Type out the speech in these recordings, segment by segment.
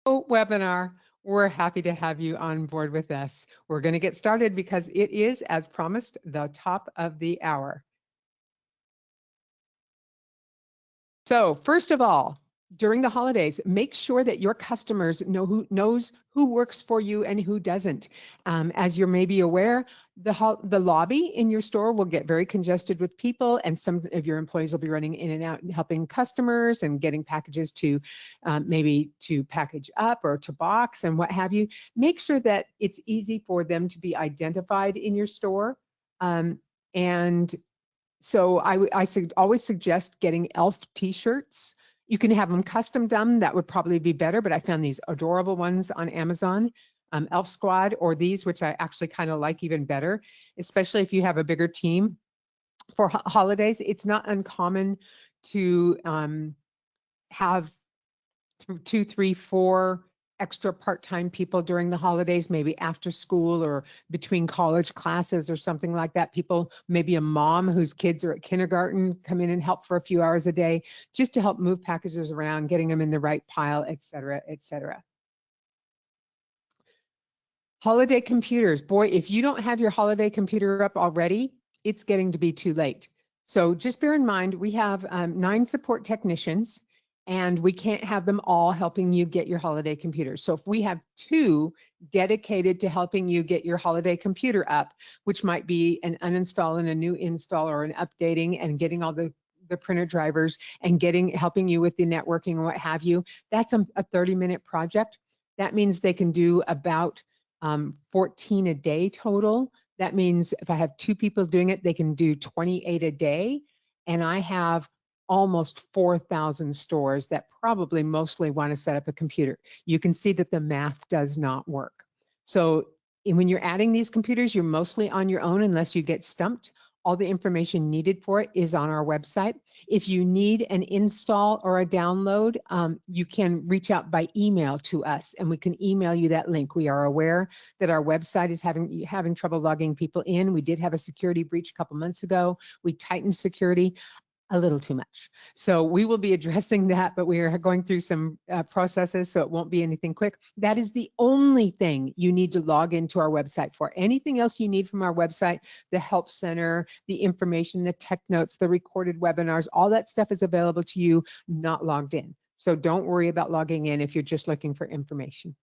Webinar. We're happy to have you on board with us. We're going to get started because it is, as promised, the top of the hour. So first of all, during the holidays, make sure that your customers knows who works for you and who doesn't. As you're maybe aware, the lobby in your store will get very congested with people, and some of your employees will be running in and out and helping customers and getting packages to maybe to package up or to box and what have you. Make sure that it's easy for them to be identified in your store. And so I always suggest getting ELF t-shirts. You can have them custom done. That would probably be better, but I found these adorable ones on Amazon, ELF Squad, or these, which I actually kind of like even better, especially if you have a bigger team. For holidays, it's not uncommon to have 2, 3, 4 extra part-time people during the holidays, maybe after school or between college classes or something like that. People, maybe a mom whose kids are at kindergarten, come in and help for a few hours a day just to help move packages around, getting them in the right pile, et cetera, et cetera. Holiday computers. Boy, if you don't have your holiday computer up already, it's getting to be too late. So just bear in mind, we have 9 support technicians, and we can't have them all helping you get your holiday computer. So if we have 2 dedicated to helping you get your holiday computer up, which might be an uninstall and a new install, or an updating and getting all the printer drivers and helping you with the networking and what have you, that's a 30-minute project. That means they can do about 14 a day total. That means if I have 2 people doing it, they can do 28 a day. And I have almost 4,000 stores that probably mostly want to set up a computer. You can see that the math does not work. So when you're adding these computers, you're mostly on your own unless you get stumped. All the information needed for it is on our website. If you need an install or a download, you can reach out by email to us, and we can email you that link. We are aware that our website is having trouble logging people in. We did have a security breach a couple months ago. We tightened security a little too much. So we will be addressing that, but we are going through some processes, so it won't be anything quick. That is the only thing you need to log into our website for. Anything else you need from our website, the help center, the information, the tech notes, the recorded webinars, all that stuff is available to you not logged in. So don't worry about logging in if you're just looking for information.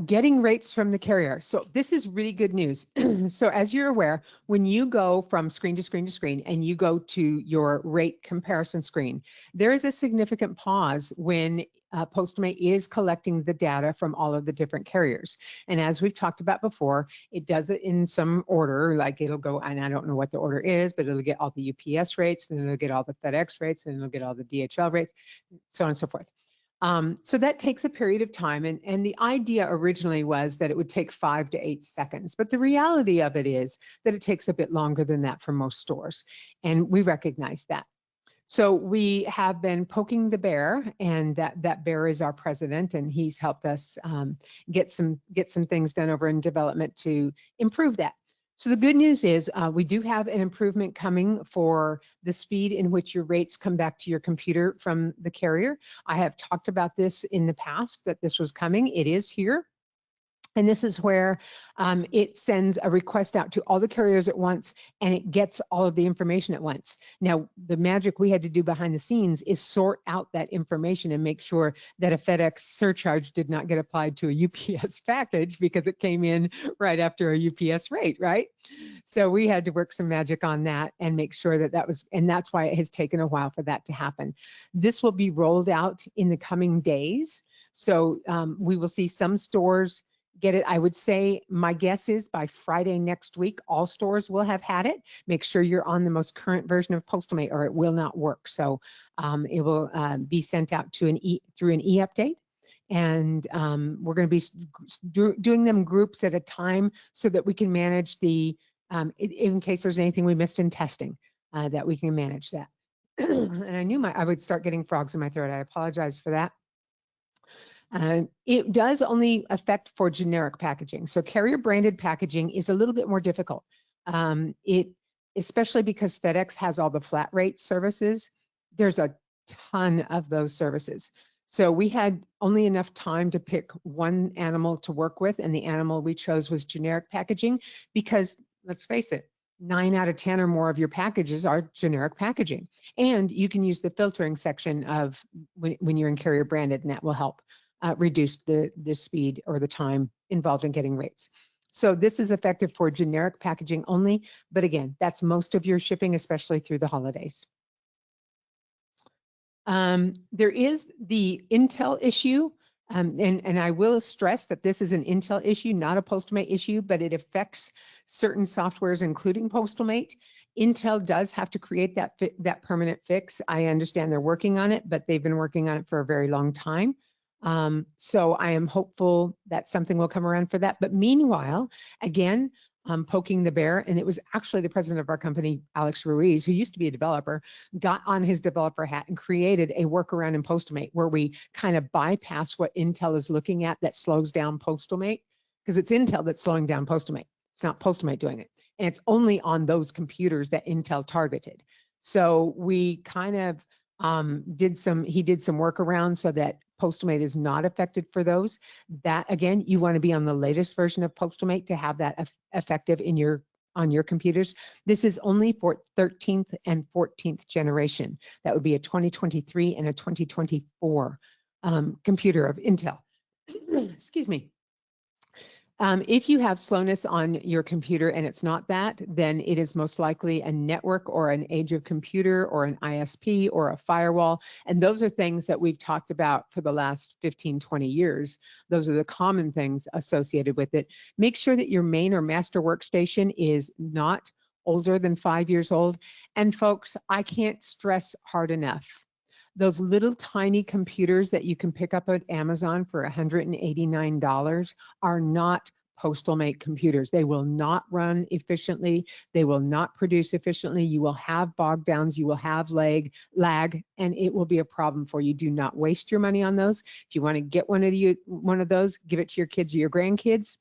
Getting rates from the carrier. So this is really good news. So as you're aware, when you go from screen to screen to screen and you go to your rate comparison screen, there is a significant pause when Postomate is collecting the data from all of the different carriers. And as we've talked about before, it does it in some order, like it'll go, and I don't know what the order is, but it'll get all the UPS rates, then it'll get all the FedEx rates, then it'll get all the DHL rates, so on and so forth. So that takes a period of time, and the idea originally was that it would take 5 to 8 seconds, but the reality of it is that it takes a bit longer than that for most stores, and we recognize that. So we have been poking the bear, and that bear is our president, and he's helped us get some things done over in development to improve that. So the good news is we do have an improvement coming for the speed in which your rates come back to your computer from the carrier. I have talked about this in the past, that this was coming. It is here. And this is where it sends a request out to all the carriers at once, and it gets all of the information at once. Now, the magic we had to do behind the scenes is sort out that information and make sure that a FedEx surcharge did not get applied to a UPS package because it came in right after a UPS rate, right? So we had to work some magic on that and make sure that that was, and that's why it has taken a while for that to happen. This will be rolled out in the coming days. So we will see some stores get it. I would say my guess is by Friday next week, all stores will have had it. Make sure you're on the most current version of Postomate or it will not work. So it will be sent out to through an e-update. And we're going to be doing them groups at a time so that we can manage the, in case there's anything we missed in testing, that we can manage that. And I knew I would start getting frogs in my throat. I apologize for that. It does only affect for generic packaging. So carrier branded packaging is a little bit more difficult. Especially because FedEx has all the flat rate services. There's a ton of those services. So we had only enough time to pick one animal to work with, and the animal we chose was generic packaging because, let's face it, 9 out of 10 or more of your packages are generic packaging. And you can use the filtering section of when you're in carrier branded, and that will help reduce the speed or the time involved in getting rates. So this is effective for generic packaging only, but again, that's most of your shipping, especially through the holidays. There is the Intel issue, and I will stress that this is an Intel issue, not a Postalmate issue, but it affects certain softwares, including Postalmate. Intel does have to create that permanent fix. I understand they're working on it, but they've been working on it for a very long time. So I am hopeful that something will come around for that. But meanwhile, again, poking the bear, and it was actually the president of our company, Alex Ruiz, who used to be a developer, got on his developer hat and created a workaround in Postalmate where we kind of bypass what Intel is looking at that slows down Postalmate, because it's Intel that's slowing down Postalmate. It's not Postalmate doing it. And it's only on those computers that Intel targeted. So we kind of he did some workarounds so that Postalmate is not affected for those. That again, you want to be on the latest version of Postalmate to have that effective on your computers. This is only for 13th and 14th generation. That would be a 2023 and a 2024 computer of Intel. Excuse me. If you have slowness on your computer and it's not that, then it is most likely a network or an age of computer or an ISP or a firewall. And those are things that we've talked about for the last 15, 20 years. Those are the common things associated with it. Make sure that your main or master workstation is not older than 5 years old. And folks, I can't stress hard enough. Those little tiny computers that you can pick up at Amazon for $189 are not Postalmate computers. They will not run efficiently. They will not produce efficiently. You will have bog downs. You will have lag, and it will be a problem for you. Do not waste your money on those. If you want to get one of those, give it to your kids or your grandkids.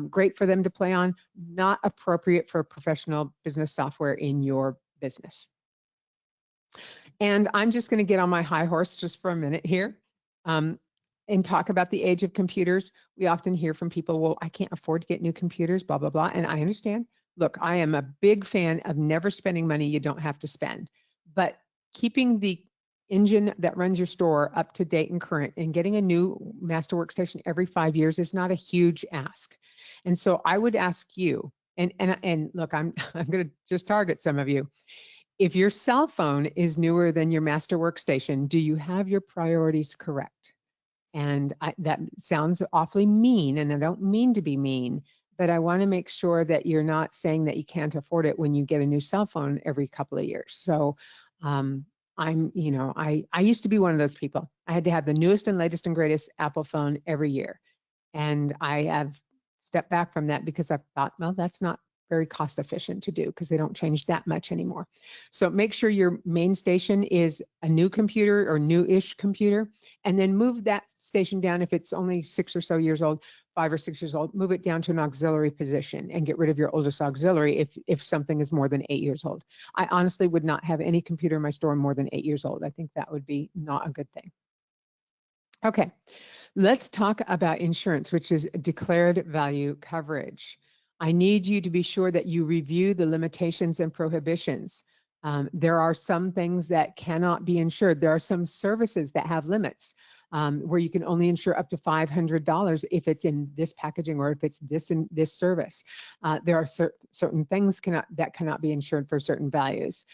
Great for them to play on. Not appropriate for professional business software in your business. And I'm just going to get on my high horse just for a minute here and talk about the age of computers. We often hear from people, well, I can't afford to get new computers, blah, blah, blah. And I understand. Look, I am a big fan of never spending money you don't have to spend. But keeping the engine that runs your store up to date and current and getting a new master workstation every 5 years is not a huge ask. And so I would ask you, and look, I'm going to just target some of you. If your cell phone is newer than your master workstation, do you have your priorities correct? And that sounds awfully mean, and I don't mean to be mean, but I want to make sure that you're not saying that you can't afford it when you get a new cell phone every couple of years. So I used to be one of those people. I had to have the newest and latest and greatest Apple phone every year. And I have stepped back from that because I thought, well, that's not very cost efficient to do because they don't change that much anymore. So make sure your main station is a new computer or new-ish computer, and then move that station down if it's only 6 or so years old, 5 or 6 years old, move it down to an auxiliary position and get rid of your oldest auxiliary if something is more than 8 years old. I honestly would not have any computer in my store more than 8 years old. I think that would be not a good thing. Okay, let's talk about insurance, which is declared value coverage. I need you to be sure that you review the limitations and prohibitions. There are some things that cannot be insured. There are some services that have limits where you can only insure up to $500 if it's in this packaging or if it's this in this service. There are certain things that cannot be insured for certain values.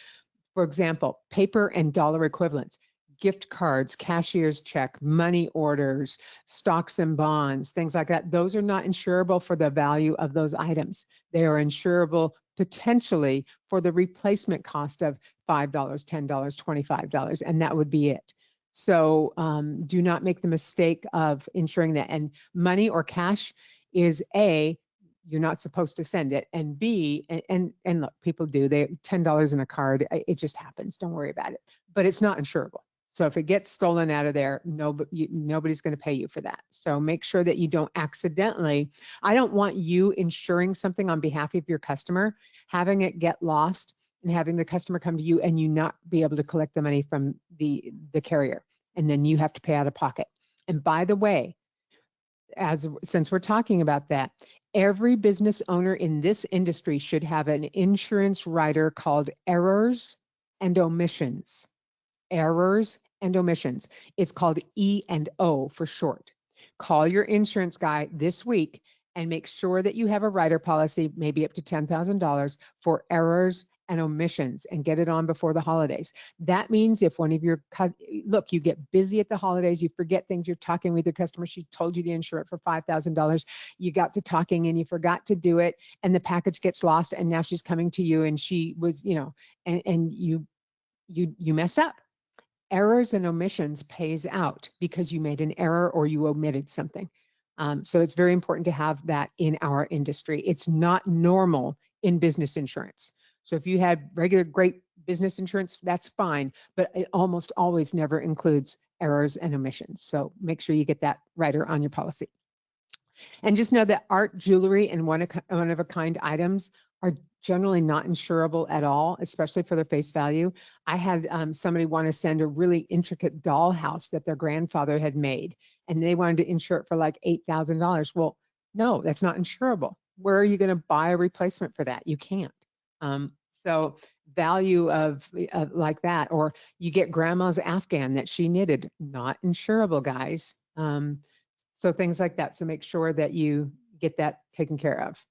For example, paper and dollar equivalents. Gift cards, cashier's check, money orders, stocks and bonds, things like that. Those are not insurable for the value of those items. They are insurable potentially for the replacement cost of $5, $10, $25, and that would be it. So do not make the mistake of insuring that. And money or cash is A, you're not supposed to send it, and B, and look, people do, they $10 in a card, it just happens, don't worry about it, but it's not insurable. So if it gets stolen out of there, nobody's going to pay you for that. So make sure that you don't accidentally, I don't want you insuring something on behalf of your customer, having it get lost and having the customer come to you and you not be able to collect the money from the carrier. and then you have to pay out of pocket. And by the way, since we're talking about that, every business owner in this industry should have an insurance rider called errors and omissions. Errors and omissions. It's called E&O for short. Call your insurance guy this week and make sure that you have a rider policy, maybe up to $10,000 for errors and omissions, and get it on before the holidays. That means if one of your, look, you get busy at the holidays, you forget things, you're talking with your customer, she told you to insure it for $5,000, you got to talking and you forgot to do it, and the package gets lost, and now she's coming to you and she was, and you mess up. Errors and omissions pays out because you made an error or you omitted something. So it's very important to have that in our industry. It's not normal in business insurance. So if you had regular great business insurance, that's fine, but it almost always never includes errors and omissions. So make sure you get that rider on your policy. And just know that art, jewelry, and one-of-a-kind items are generally not insurable at all, especially for their face value. I had somebody want to send a really intricate dollhouse that their grandfather had made, and they wanted to insure it for like $8,000. Well, no, that's not insurable. Where are you going to buy a replacement for that? You can't. So value of like that, or you get grandma's Afghan that she knitted, not insurable, guys. So things like that. So make sure that you get that taken care of.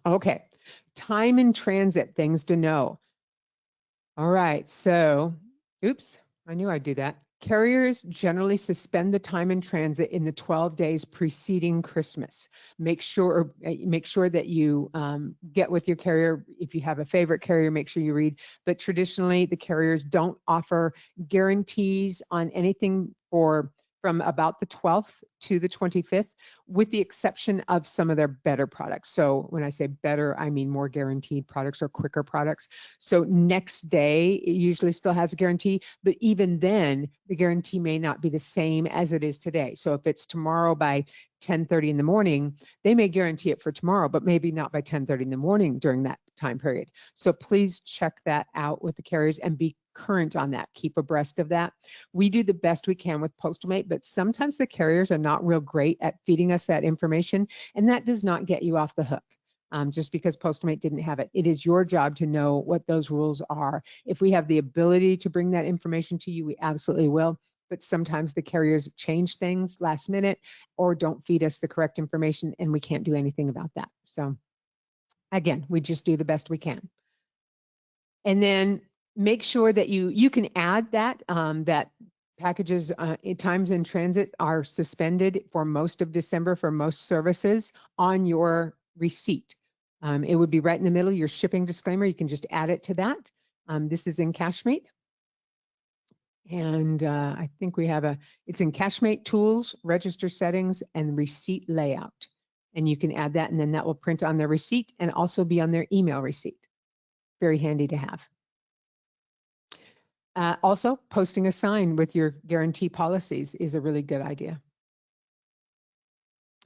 Okay, time in transit, things to know. All right, so, oops, I knew I'd do that. Carriers generally suspend the time in transit in the 12 days preceding Christmas. Make sure that you get with your carrier. If you have a favorite carrier, make sure you read. But traditionally, the carriers don't offer guarantees on anything from about the 12th to the 25th, with the exception of some of their better products. So when I say better, I mean more guaranteed products or quicker products. So next day, it usually still has a guarantee, but even then, the guarantee may not be the same as it is today. So if it's tomorrow by 10:30 in the morning, they may guarantee it for tomorrow, but maybe not by 10:30 in the morning during that time period. So please check that out with the carriers and be current on that. Keep abreast of that. We do the best we can with Postomate, but sometimes the carriers are not real great at feeding us that information, and that does not get you off the hook. Just because Postomate didn't have it. It is your job to know what those rules are. If we have the ability to bring that information to you, we absolutely will. But sometimes the carriers change things last minute or don't feed us the correct information, and we can't do anything about that. So again, we just do the best we can. And then make sure that you can add that, that packages times in transit are suspended for most of December for most services on your receipt. It would be right in the middle, your shipping disclaimer. You can just add it to that. This is in Cashmate. And I think we have it's in Cashmate Tools, Register Settings, and Receipt Layout. And you can add that, and then that will print on their receipt and also be on their email receipt. Very handy to have. Also, posting a sign with your guarantee policies is a really good idea.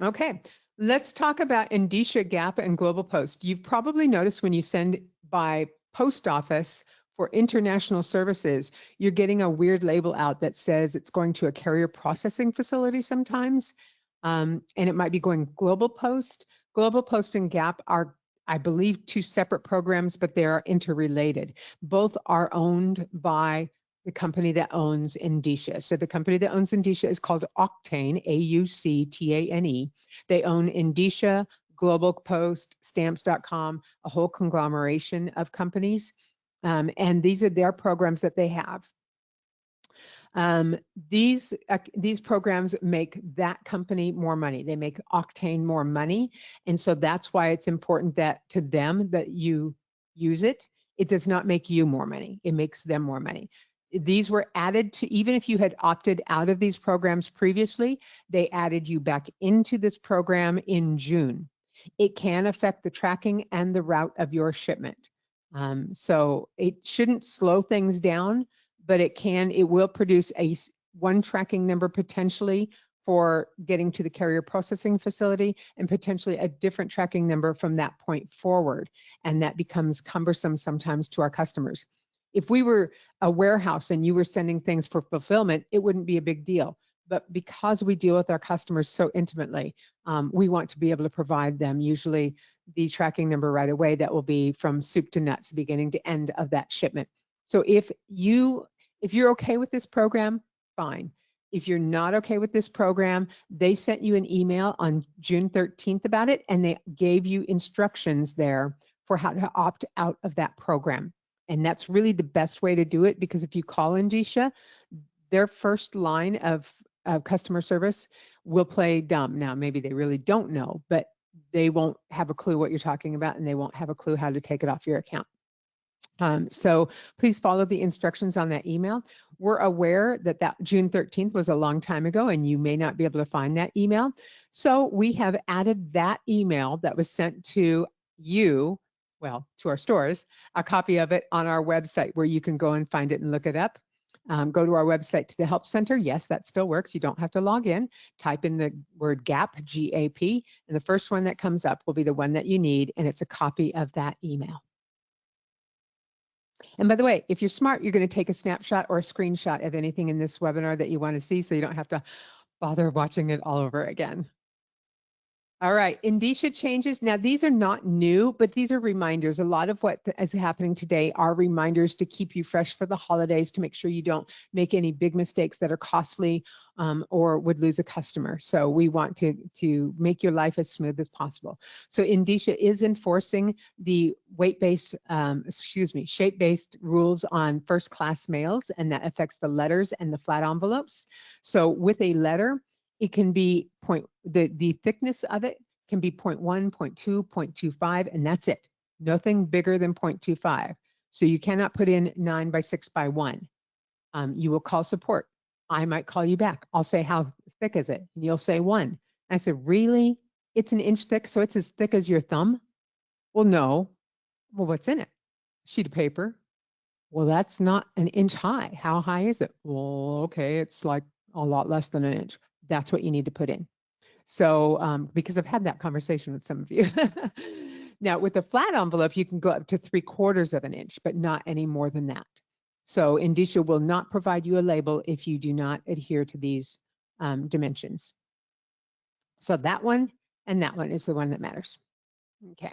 Okay, let's talk about Indicia, Gap, and Global Post. You've probably noticed when you send by post office for international services, you're getting a weird label out that says it's going to a carrier processing facility sometimes, and it might be going Global Post. Global Post and Gap are, I believe, two separate programs, but they are interrelated. Both are owned by the company that owns Indicia. So the company that owns Indicia is called Auctane, A-U-C-T-A-N-E. They own Indicia, Global Post, Stamps.com, a whole conglomeration of companies. And these are their programs that they have. These programs make that company more money. They make Auctane more money. And so that's why it's important that to them that you use it. It does not make you more money. It makes them more money. These were added to, even if you had opted out of these programs previously, they added you back into this program in June. It can affect the tracking and the route of your shipment. So it shouldn't slow things down, but it will produce one tracking number potentially for getting to the carrier processing facility, and potentially a different tracking number from that point forward. And that becomes cumbersome sometimes to our customers. If we were a warehouse and you were sending things for fulfillment, it wouldn't be a big deal. But because we deal with our customers so intimately, we want to be able to provide them usually the tracking number right away that will be from soup to nuts, beginning to end of that shipment. So if you're okay with this program, fine. If you're not okay with this program, they sent you an email on June 13th about it, and they gave you instructions there for how to opt out of that program. And that's really the best way to do it, because if you call Endicia, their first line of customer service will play dumb. Now, maybe they really don't know, but they won't have a clue what you're talking about, and they won't have a clue how to take it off your account. So please follow the instructions on that email. We're aware that June 13th was a long time ago, and you may not be able to find that email. So we have added that email that was sent to you, well, to our stores, a copy of it on our website where you can go and find it and look it up. Go to our website, to the Help Center. Yes, that still works. You don't have to log in. Type in the word GAP, G-A-P, and the first one that comes up will be the one that you need, and it's a copy of that email. And by the way, if you're smart, you're going to take a snapshot or a screenshot of anything in this webinar that you want to see, so you don't have to bother watching it all over again. All right, Endicia changes. Now, these are not new, but these are reminders. A lot of what is happening today are reminders to keep you fresh for the holidays, to make sure you don't make any big mistakes that are costly or would lose a customer. So we want to make your life as smooth as possible. So Endicia is enforcing the shape-based rules on first-class mails, and that affects the letters and the flat envelopes. So with a letter, it can be the thickness of it can be 0.1, 0.2, 0.25, and that's it. Nothing bigger than 0.25. So you cannot put in 9 by 6 by 1. You will call support. I might call you back. I'll say, how thick is it? And you'll say 1. I said, really? It's an inch thick, so it's as thick as your thumb? Well, no. Well, what's in it? Sheet of paper. Well, that's not an inch high. How high is it? Well, okay, it's like a lot less than an inch. That's what you need to put in. So because I've had that conversation with some of you. Now with the flat envelope, you can go up to 3/4 of an inch, but not any more than that. So Endicia will not provide you a label if you do not adhere to these dimensions. So that one and that one is the one that matters. Okay.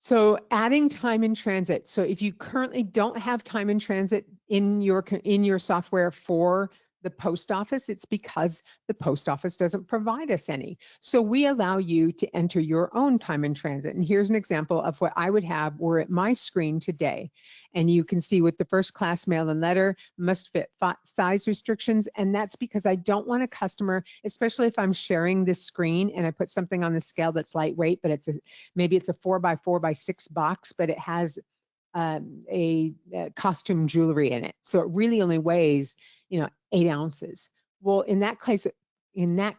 So adding time in transit. So if you currently don't have time in transit in your software for the post office, it's because the post office doesn't provide us any. So we allow you to enter your own time in transit. And here's an example of what I would have were at my screen today. And you can see with the first class mail and letter must fit size restrictions. And that's because I don't want a customer, especially if I'm sharing this screen and I put something on the scale that's lightweight, but maybe it's a 4 by 4 by 6 box, but it has a costume jewelry in it. So it really only weighs, 8 ounces. Well, in that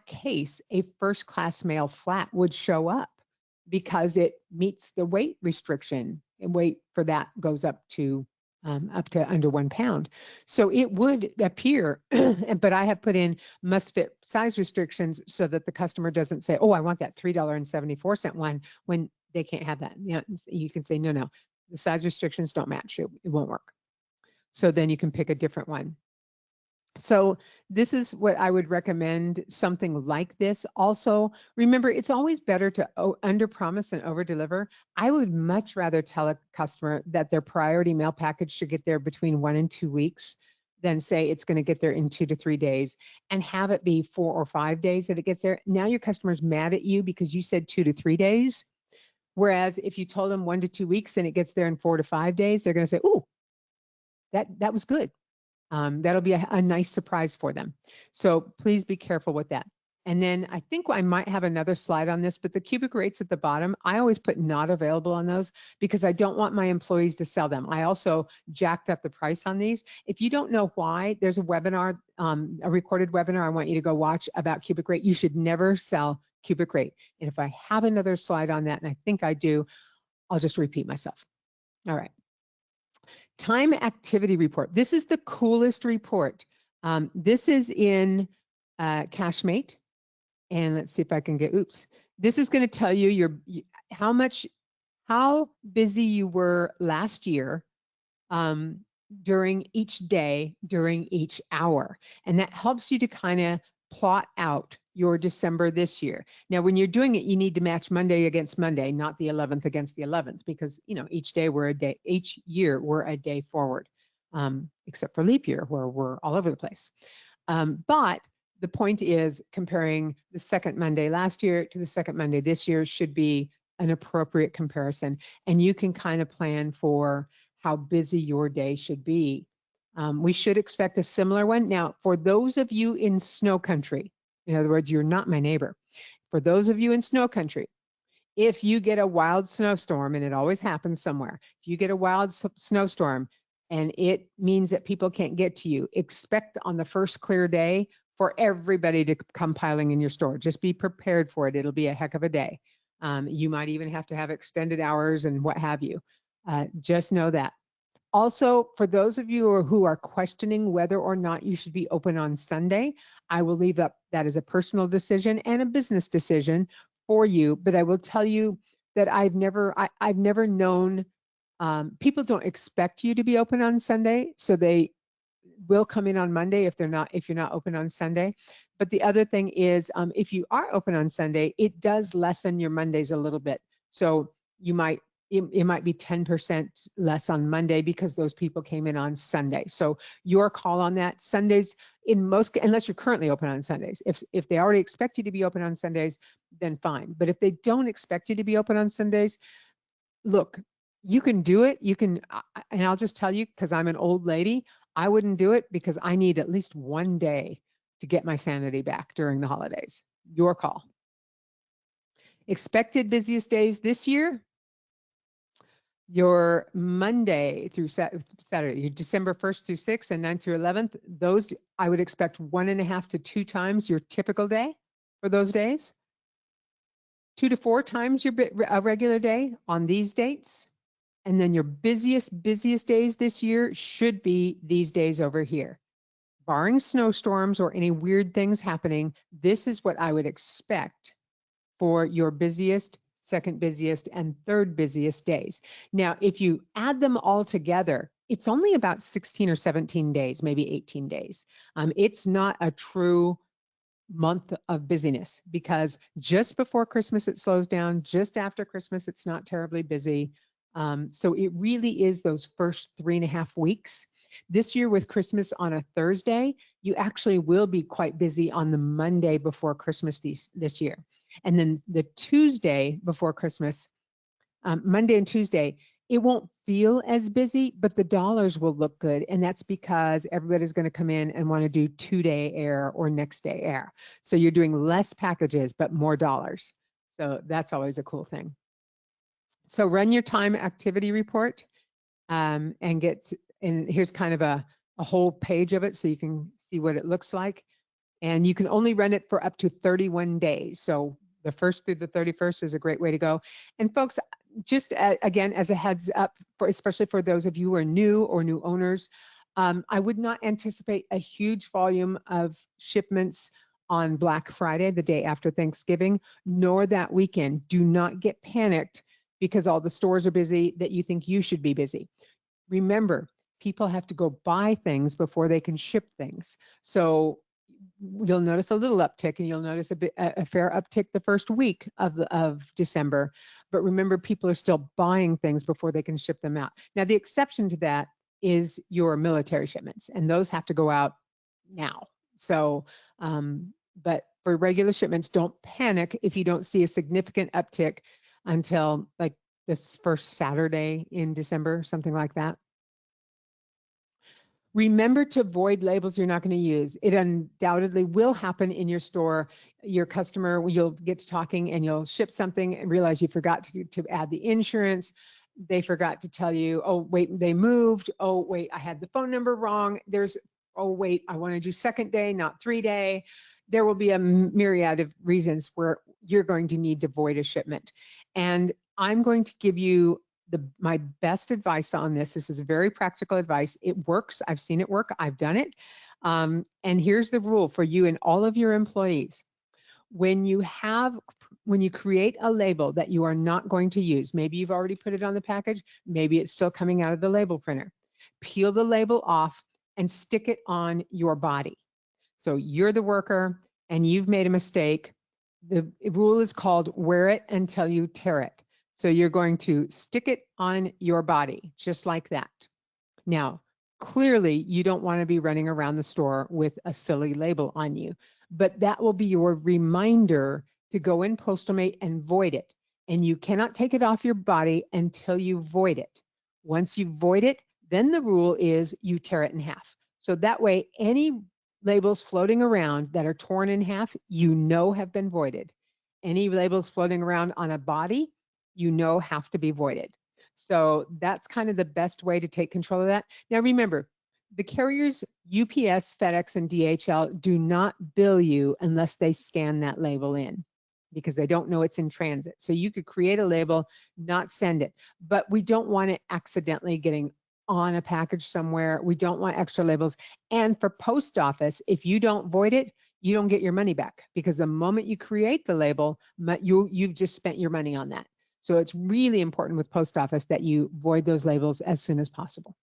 case, a first class mail flat would show up because it meets the weight restriction, and weight for that goes up to under 1 pound. So it would appear, but I have put in must fit size restrictions so that the customer doesn't say, oh, I want that $3.74 one, when they can't have that. You can say, no, the size restrictions don't match. It won't work. So then you can pick a different one. So this is what I would recommend, something like this. Also, remember, it's always better to under promise and over deliver. I would much rather tell a customer that their priority mail package should get there between 1 and 2 weeks than say it's going to get there in 2 to 3 days, and have it be 4 or 5 days that it gets there. Now your customer's mad at you because you said 2 to 3 days. Whereas if you told them 1 to 2 weeks and it gets there in 4 to 5 days, they're going to say, "Ooh, that was good." That'll be a nice surprise for them. So please be careful with that. And then I think I might have another slide on this, but the cubic rates at the bottom, I always put not available on those because I don't want my employees to sell them. I also jacked up the price on these. If you don't know why, there's a webinar, a recorded webinar I want you to go watch about cubic rate. You should never sell cubic rate. And if I have another slide on that, and I think I do, I'll just repeat myself. All right. Time activity report. This is the coolest report. This is in Cashmate. And let's see if I can get, oops. This is going to tell you how busy you were last year um, during each day, during each hour. And that helps you to kind of plot out your December this year. Now, when you're doing it, you need to match Monday against Monday, not the 11th against the 11th, because, you know, each year we're a day forward, except for leap year where we're all over the place. But the point is comparing the second Monday last year to the second Monday this year should be an appropriate comparison. And you can kind of plan for how busy your day should be. We should expect a similar one. Now, for those of you in snow country, in other words, you're not my neighbor. For those of you in snow country, if you get a wild snowstorm, and it always happens somewhere, if you get a wild snowstorm and it means that people can't get to you, expect on the first clear day for everybody to come piling in your store. Just be prepared for it. It'll be a heck of a day. You might even have to have extended hours and what have you. Just know that. Also, for those of you who are questioning whether or not you should be open on Sunday, I will leave up that as a personal decision and a business decision for you. But I will tell you that I've never known, people don't expect you to be open on Sunday, so they will come in on Monday if you're not open on Sunday. But the other thing is, if you are open on Sunday, it does lessen your Mondays a little bit. So you might it might be 10% less on Monday because those people came in on Sunday. So your call on that. Sundays, in most, unless you're currently open on Sundays, if they already expect you to be open on Sundays, then fine. But if they don't expect you to be open on Sundays, look, you can do it. You can, and I'll just tell you, because I'm an old lady, I wouldn't do it because I need at least one day to get my sanity back during the holidays. Your call. Expected busiest days this year: your Monday through Saturday, your December 1st through 6th and 9th through 11th, those I would expect 1.5 to 2 times your typical day for those days. 2 to 4 times your regular day on these dates. And then your busiest days this year should be these days over here. Barring snowstorms or any weird things happening, this is what I would expect for your busiest, second busiest, and third busiest days. Now, if you add them all together, it's only about 16 or 17 days, maybe 18 days. It's not a true month of busyness because just before Christmas, it slows down. Just after Christmas, it's not terribly busy. So it really is those first 3.5 weeks. This year with Christmas on a Thursday, you actually will be quite busy on the Monday before Christmas this year. And then the Tuesday before Christmas, Monday and Tuesday, it won't feel as busy, but the dollars will look good. And that's because everybody's going to come in and want to do 2-day air or next day air. So you're doing less packages, but more dollars. So that's always a cool thing. So run your time activity report and here's kind of a whole page of it so you can see what it looks like. And you can only run it for up to 31 days. So the 1st through the 31st is a great way to go. And folks, just again, as a heads up, especially for those of you who are new or new owners, I would not anticipate a huge volume of shipments on Black Friday, the day after Thanksgiving, nor that weekend. Do not get panicked because all the stores are busy that you think you should be busy. Remember, people have to go buy things before they can ship things. So you'll notice a little uptick, and you'll notice a fair uptick the first week of December. But remember, people are still buying things before they can ship them out. Now, the exception to that is your military shipments, and those have to go out now. So, but for regular shipments, don't panic if you don't see a significant uptick until like this first Saturday in December, something like that. Remember to avoid labels you're not going to use. It undoubtedly will happen in your store. Your customer, you'll get to talking and you'll ship something and realize you forgot to add the insurance. They forgot to tell you, oh, wait, they moved. Oh, wait, I had the phone number wrong. Oh, wait, I wanted you 2nd day, not 3-day. There will be a myriad of reasons where you're going to need to void a shipment. And I'm going to give you my best advice on this. This is very practical advice. It works. I've seen it work. I've done it. And here's the rule for you and all of your employees. When you create a label that you are not going to use, maybe you've already put it on the package, maybe it's still coming out of the label printer. peel the label off and stick it on your body. So you're the worker and you've made a mistake. The rule is called wear it until you tear it. So you're going to stick it on your body just like that. Now, clearly you don't want to be running around the store with a silly label on you, but that will be your reminder to go in Postalmate and void it. And you cannot take it off your body until you void it. Once you void it, then the rule is you tear it in half. So that way, any labels floating around that are torn in half, you know have been voided. Any labels floating around on a body, you know have to be voided. So that's kind of the best way to take control of that. Now remember, the carriers UPS, FedEx, and DHL do not bill you unless they scan that label in, because they don't know it's in transit. So you could create a label, not send it, but we don't want it accidentally getting on a package somewhere. We don't want extra labels. And for post office, if you don't void it, you don't get your money back, because the moment you create the label, you've just spent your money on that. So it's really important with post office that you void those labels as soon as possible.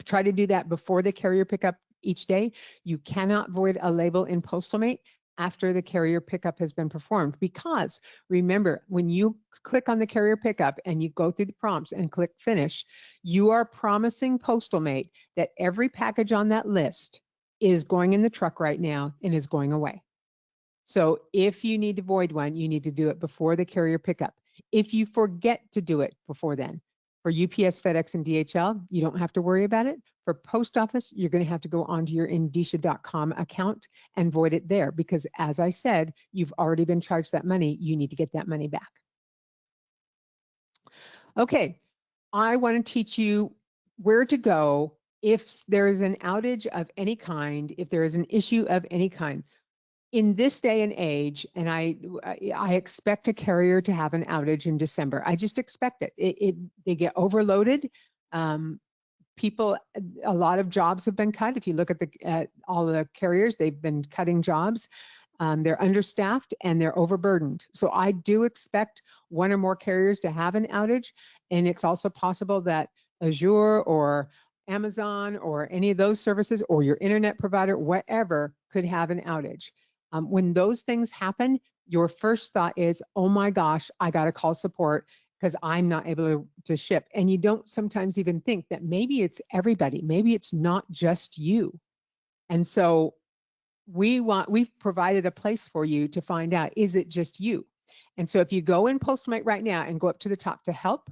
Try to do that before the carrier pickup each day. You cannot void a label in Postalmate after the carrier pickup has been performed, because remember, when you click on the carrier pickup and you go through the prompts and click finish, you are promising Postalmate that every package on that list is going in the truck right now and is going away. So if you need to void one, you need to do it before the carrier pickup. If you forget to do it before then, for UPS, FedEx, and DHL, you don't have to worry about it. For post office, you're going to have to go onto your Endicia.com account and void it there, because as I said, you've already been charged that money. You need to get that money back. Okay, I want to teach you where to go if there is an outage of any kind, if there is an issue of any kind. In this day and age, and I expect a carrier to have an outage in December. I just expect it. They get overloaded. People, a lot of jobs have been cut. If you look at all the carriers, they've been cutting jobs. They're understaffed and they're overburdened. So I do expect one or more carriers to have an outage. And it's also possible that Azure or Amazon or any of those services or your internet provider, whatever, could have an outage. When those things happen, your first thought is, oh my gosh, I got to call support because I'm not able to ship. And you don't sometimes even think that maybe it's everybody. Maybe it's not just you. And so we've provided a place for you to find out, is it just you? And so if you go in Postalmate right now and go up to the top to help,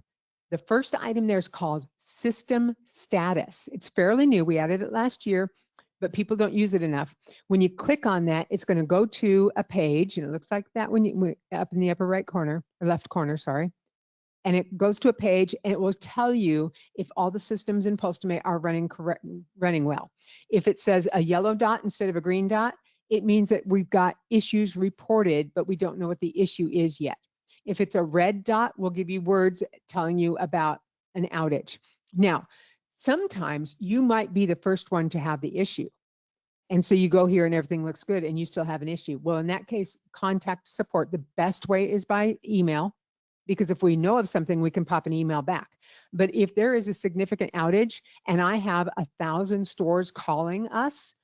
the first item there is called System Status. It's fairly new. We added it last year, but people don't use it enough. When you click on that, it's going to go to a page, and it looks like that when you up in the upper right corner, or left corner, sorry. And it goes to a page, and it will tell you if all the systems in Postalmate are running well. If it says a yellow dot instead of a green dot, it means that we've got issues reported, but we don't know what the issue is yet. If it's a red dot, we'll give you words telling you about an outage. Now, sometimes you might be the first one to have the issue. And so you go here and everything looks good and you still have an issue. Well, in that case, contact support. The best way is by email, because if we know of something, we can pop an email back. But if there is a significant outage and I have 1,000 stores calling us,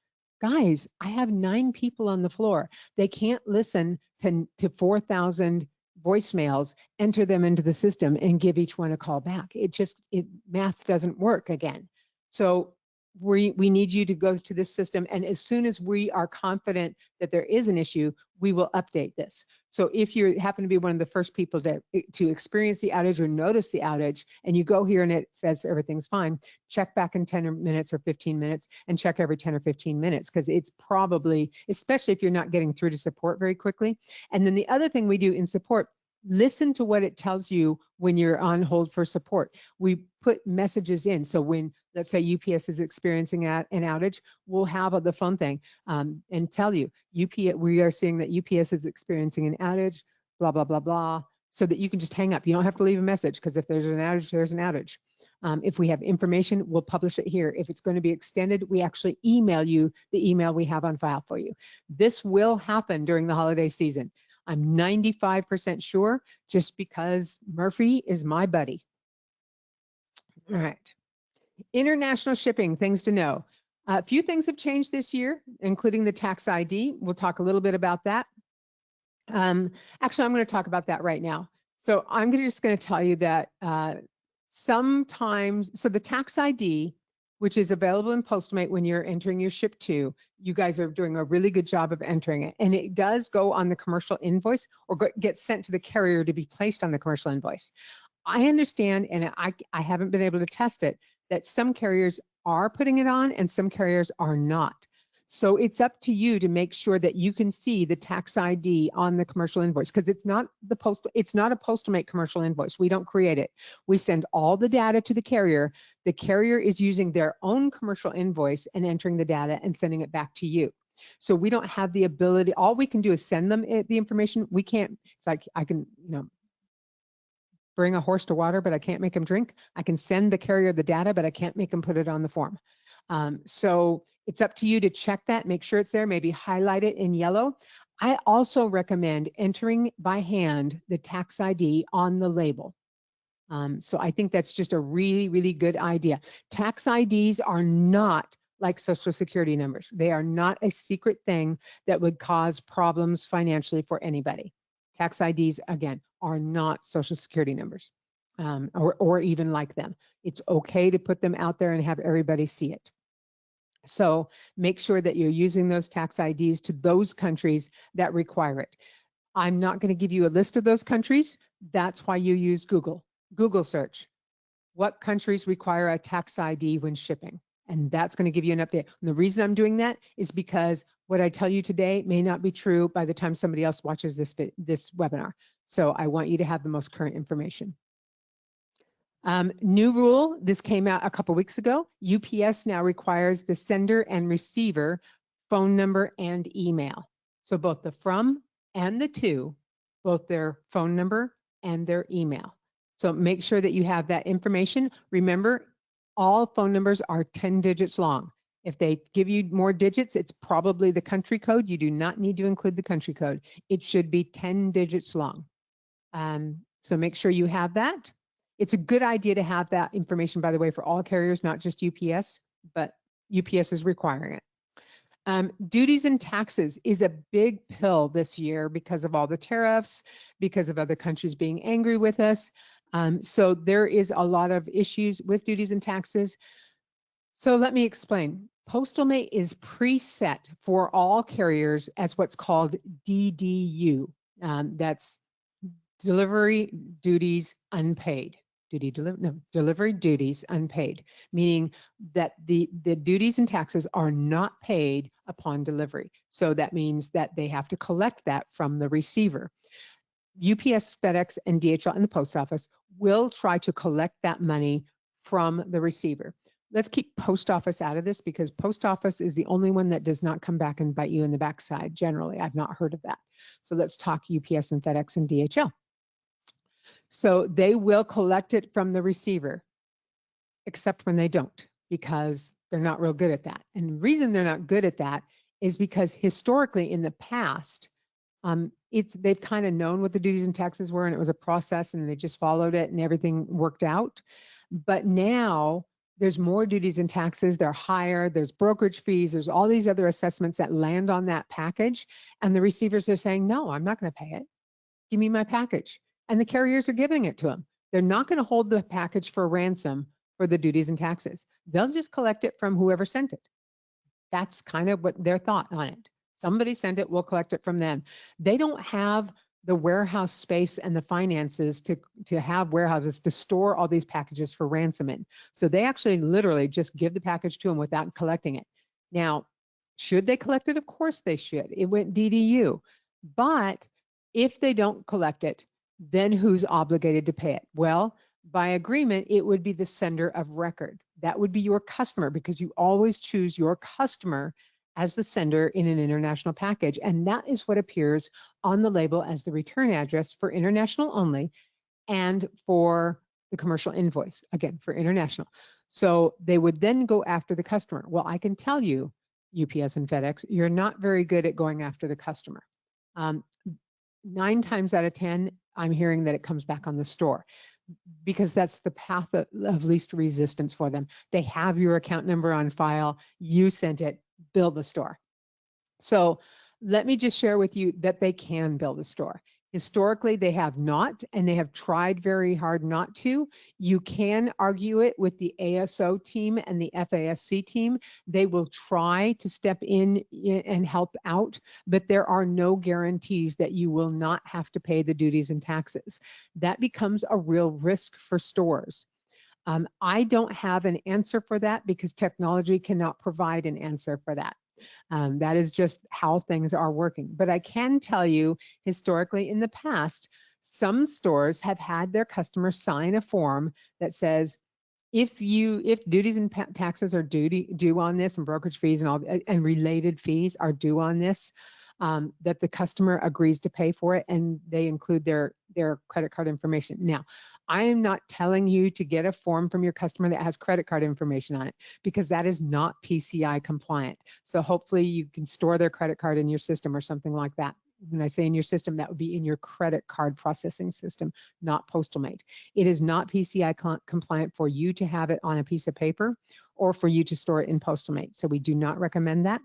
guys, I have 9 people on the floor. They can't listen to 4,000 voicemails, enter them into the system and give each one a call back. Math doesn't work again. So we need you to go to this system, and as soon as we are confident that there is an issue, we will update this. So if you happen to be one of the first people to experience the outage or notice the outage, and you go here and it says everything's fine, check back in 10 minutes or 15 minutes and check every 10 or 15 minutes, because it's probably, especially if you're not getting through to support very quickly. And then the other thing we do in support, listen to what it tells you when you're on hold for support. We put messages in. So when, let's say UPS is experiencing an outage, we'll have the phone thing and tell you, we are seeing that UPS is experiencing an outage, blah, blah, blah, blah, so that you can just hang up. You don't have to leave a message, because if there's an outage, there's an outage. If we have information, we'll publish it here. If it's going to be extended, we actually email you the email we have on file for you. This will happen during the holiday season. I'm 95% sure, just because Murphy is my buddy. All right. International shipping, things to know. A few things have changed this year, including the tax ID. We'll talk a little bit about that. Actually, I'm going to talk about that right now. So I'm just going to tell you that sometimes, so the tax ID, which is available in Postmate when you're entering your ship to, you guys are doing a really good job of entering it. And it does go on the commercial invoice or get sent to the carrier to be placed on the commercial invoice. I understand, and I haven't been able to test it, that some carriers are putting it on and some carriers are not. So it's up to you to make sure that you can see the tax ID on the commercial invoice, because it's not a Postomate commercial invoice. We don't create it. We send all the data to the carrier. The carrier is using their own commercial invoice and entering the data and sending it back to you. So we don't have the ability. All we can do is send them the information. We can't. It's like I can, bring a horse to water, but I can't make him drink. I can send the carrier the data, but I can't make him put it on the form. So it's up to you to check that, make sure it's there, maybe highlight it in yellow. I also recommend entering by hand the tax ID on the label. So I think that's just a really, really good idea. Tax IDs are not like Social Security numbers. They are not a secret thing that would cause problems financially for anybody. Tax IDs, again, are not Social Security numbers or even like them. It's okay to put them out there and have everybody see it. So make sure that you're using those tax IDs to those countries that require it. I'm not going to give you a list of those countries. That's why you use Google. Google search. What countries require a tax ID when shipping? And that's going to give you an update. And the reason I'm doing that is because what I tell you today may not be true by the time somebody else watches this webinar. So I want you to have the most current information. New rule, this came out a couple weeks ago. UPS now requires the sender and receiver phone number and email. So both the from and the to, both their phone number and their email. So make sure that you have that information. Remember, all phone numbers are 10 digits long. If they give you more digits, it's probably the country code. You do not need to include the country code. It should be 10 digits long. So make sure you have that. It's a good idea to have that information, by the way, for all carriers, not just UPS, but UPS is requiring it. Duties and taxes is a big pill this year because of all the tariffs, because of other countries being angry with us. So there is a lot of issues with duties and taxes. So let me explain. Postalmate is preset for all carriers as what's called DDU. That's delivery duties unpaid. Delivery duties unpaid, meaning that the duties and taxes are not paid upon delivery. So that means that they have to collect that from the receiver. UPS, FedEx, and DHL and the post office will try to collect that money from the receiver. Let's keep post office out of this because post office is the only one that does not come back and bite you in the backside. Generally, I've not heard of that. So let's talk UPS and FedEx and DHL. So they will collect it from the receiver, except when they don't, because they're not real good at that. And the reason they're not good at that is because historically in the past, they've kind of known what the duties and taxes were, and it was a process, and they just followed it, and everything worked out. But now there's more duties and taxes. They're higher. There's brokerage fees. There's all these other assessments that land on that package, and the receivers are saying, "No, I'm not going to pay it. Give me my package." And the carriers are giving it to them. They're not going to hold the package for ransom for the duties and taxes. They'll just collect it from whoever sent it. That's kind of what their thought on it. Somebody sent it, we'll collect it from them. They don't have the warehouse space and the finances to have warehouses to store all these packages for ransom in. So they actually literally just give the package to them without collecting it. Now, should they collect it? Of course they should. It went DDU. But if they don't collect it, then who's obligated to pay it? Well, by agreement, it would be the sender of record. That would be your customer, because you always choose your customer as the sender in an international package. And that is what appears on the label as the return address for international only and for the commercial invoice, again, for international. So they would then go after the customer. Well, I can tell you, UPS and FedEx, you're not very good at going after the customer. 9 times out of 10, I'm hearing that it comes back on the store. because that's the path of least resistance for them. They have your account number on file, you sent it, build the store. So let me just share with you that they can build a store. Historically, they have not, and they have tried very hard not to. You can argue it with the ASO team and the FASC team. They will try to step in and help out, but there are no guarantees that you will not have to pay the duties and taxes. That becomes a real risk for stores. I don't have an answer for that because technology cannot provide an answer for that. That is just how things are working. But I can tell you, historically in the past, some stores have had their customers sign a form that says, if duties and taxes are due on this, and brokerage fees and all and related fees are due on this, that the customer agrees to pay for it, and they include their credit card information. Now, I am not telling you to get a form from your customer that has credit card information on it, because that is not PCI compliant. So hopefully you can store their credit card in your system or something like that. When I say in your system, that would be in your credit card processing system, not Postalmate. It is not PCI compliant for you to have it on a piece of paper or for you to store it in Postalmate. So we do not recommend that.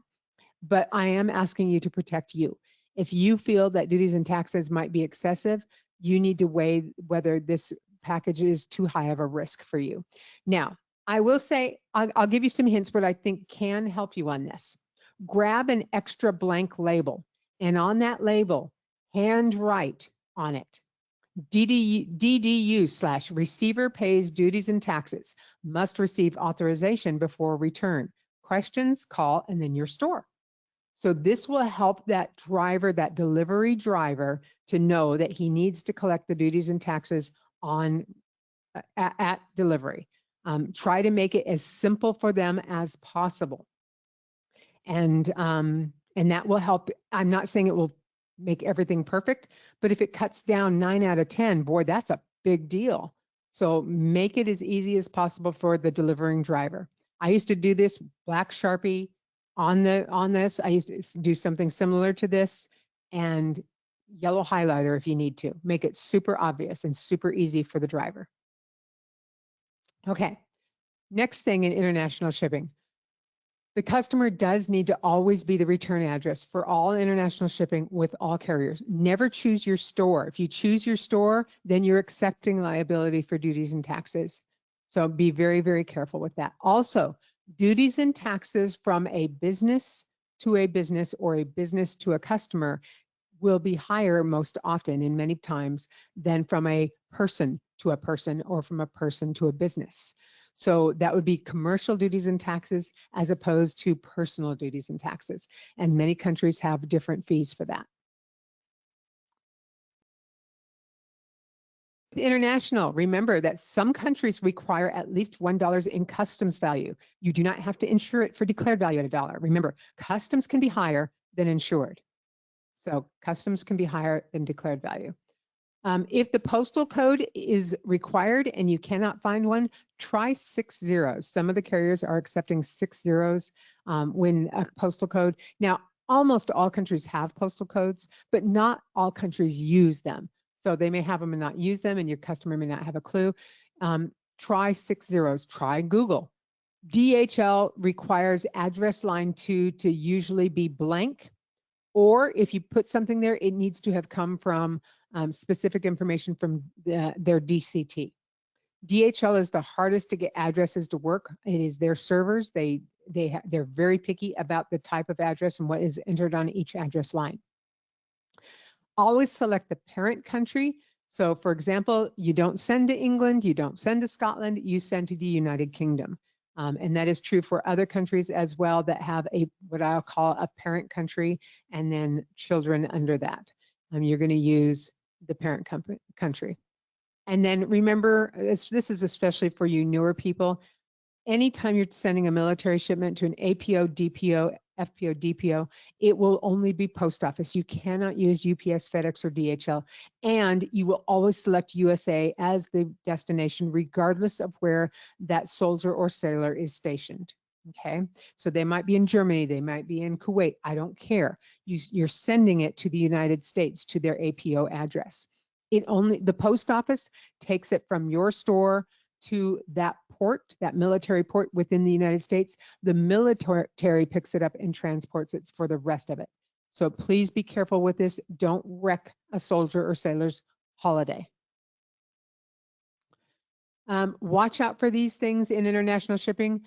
But I am asking you to protect you. If you feel that duties and taxes might be excessive, you need to weigh whether this package is too high of a risk for you. Now, I will say, I'll give you some hints what I think can help you on this. Grab an extra blank label, and on that label, handwrite on it, DDU/receiver pays duties and taxes, must receive authorization before return. Questions, call, and then your store. So this will help that driver, that delivery driver, to know that he needs to collect the duties and taxes on at delivery. Try to make it as simple for them as possible, and that will help. I'm not saying it will make everything perfect, but if it cuts down 9 out of 10, boy, that's a big deal. So make it as easy as possible for the delivering driver. I used to do this black Sharpie on this. I used to do something similar to this, and yellow highlighter if you need to. Make it super obvious and super easy for the driver. Okay, next thing in international shipping. The customer does need to always be the return address for all international shipping with all carriers. Never choose your store. If you choose your store, then you're accepting liability for duties and taxes. So be very, very careful with that. Also, duties and taxes from a business to a business or a business to a customer will be higher most often and many times than from a person to a person or from a person to a business. So that would be commercial duties and taxes as opposed to personal duties and taxes. And many countries have different fees for that. International, remember that some countries require at least $1 in customs value. You do not have to insure it for declared value at $1. Remember, customs can be higher than insured. So customs can be higher than declared value. If the postal code is required and you cannot find one, try 6 zeros. Some of the carriers are accepting 6 zeros when a postal code. Now, almost all countries have postal codes, but not all countries use them. So they may have them and not use them, and your customer may not have a clue. Try 6 zeros. Try Google. DHL requires address line 2 to usually be blank, or if you put something there, it needs to have come from specific information from their DCT. DHL is the hardest to get addresses to work. It is their servers. They're very picky about the type of address and what is entered on each address line. Always select the parent country. So for example, you don't send to England, you don't send to Scotland, you send to the United Kingdom. And that is true for other countries as well that have what I'll call a parent country and then children under that. You're going to use the parent country. And then remember, this is especially for you newer people, anytime you're sending a military shipment to an APO, DPO, FPO, DPO, it will only be post office. You cannot use UPS, FedEx, or DHL. And you will always select USA as the destination, regardless of where that soldier or sailor is stationed. Okay, so they might be in Germany, they might be in Kuwait, I don't care. You're sending it to the United States, to their APO address. The post office takes it from your store to that port, that military port within the United States. The military picks it up and transports it for the rest of it. So please be careful with this. Don't wreck a soldier or sailor's holiday. Watch out for these things in international shipping.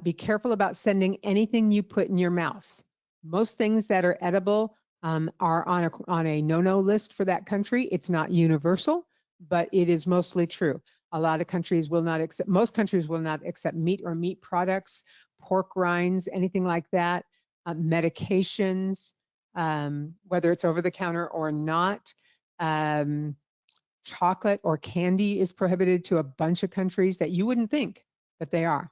Be careful about sending anything you put in your mouth. Most things that are edible are on a no-no list for that country. It's not universal, but it is mostly true. A lot of countries will not accept, most countries will not accept meat or meat products, pork rinds, anything like that, medications, whether it's over the counter or not. Chocolate or candy is prohibited to a bunch of countries that you wouldn't think, but they are.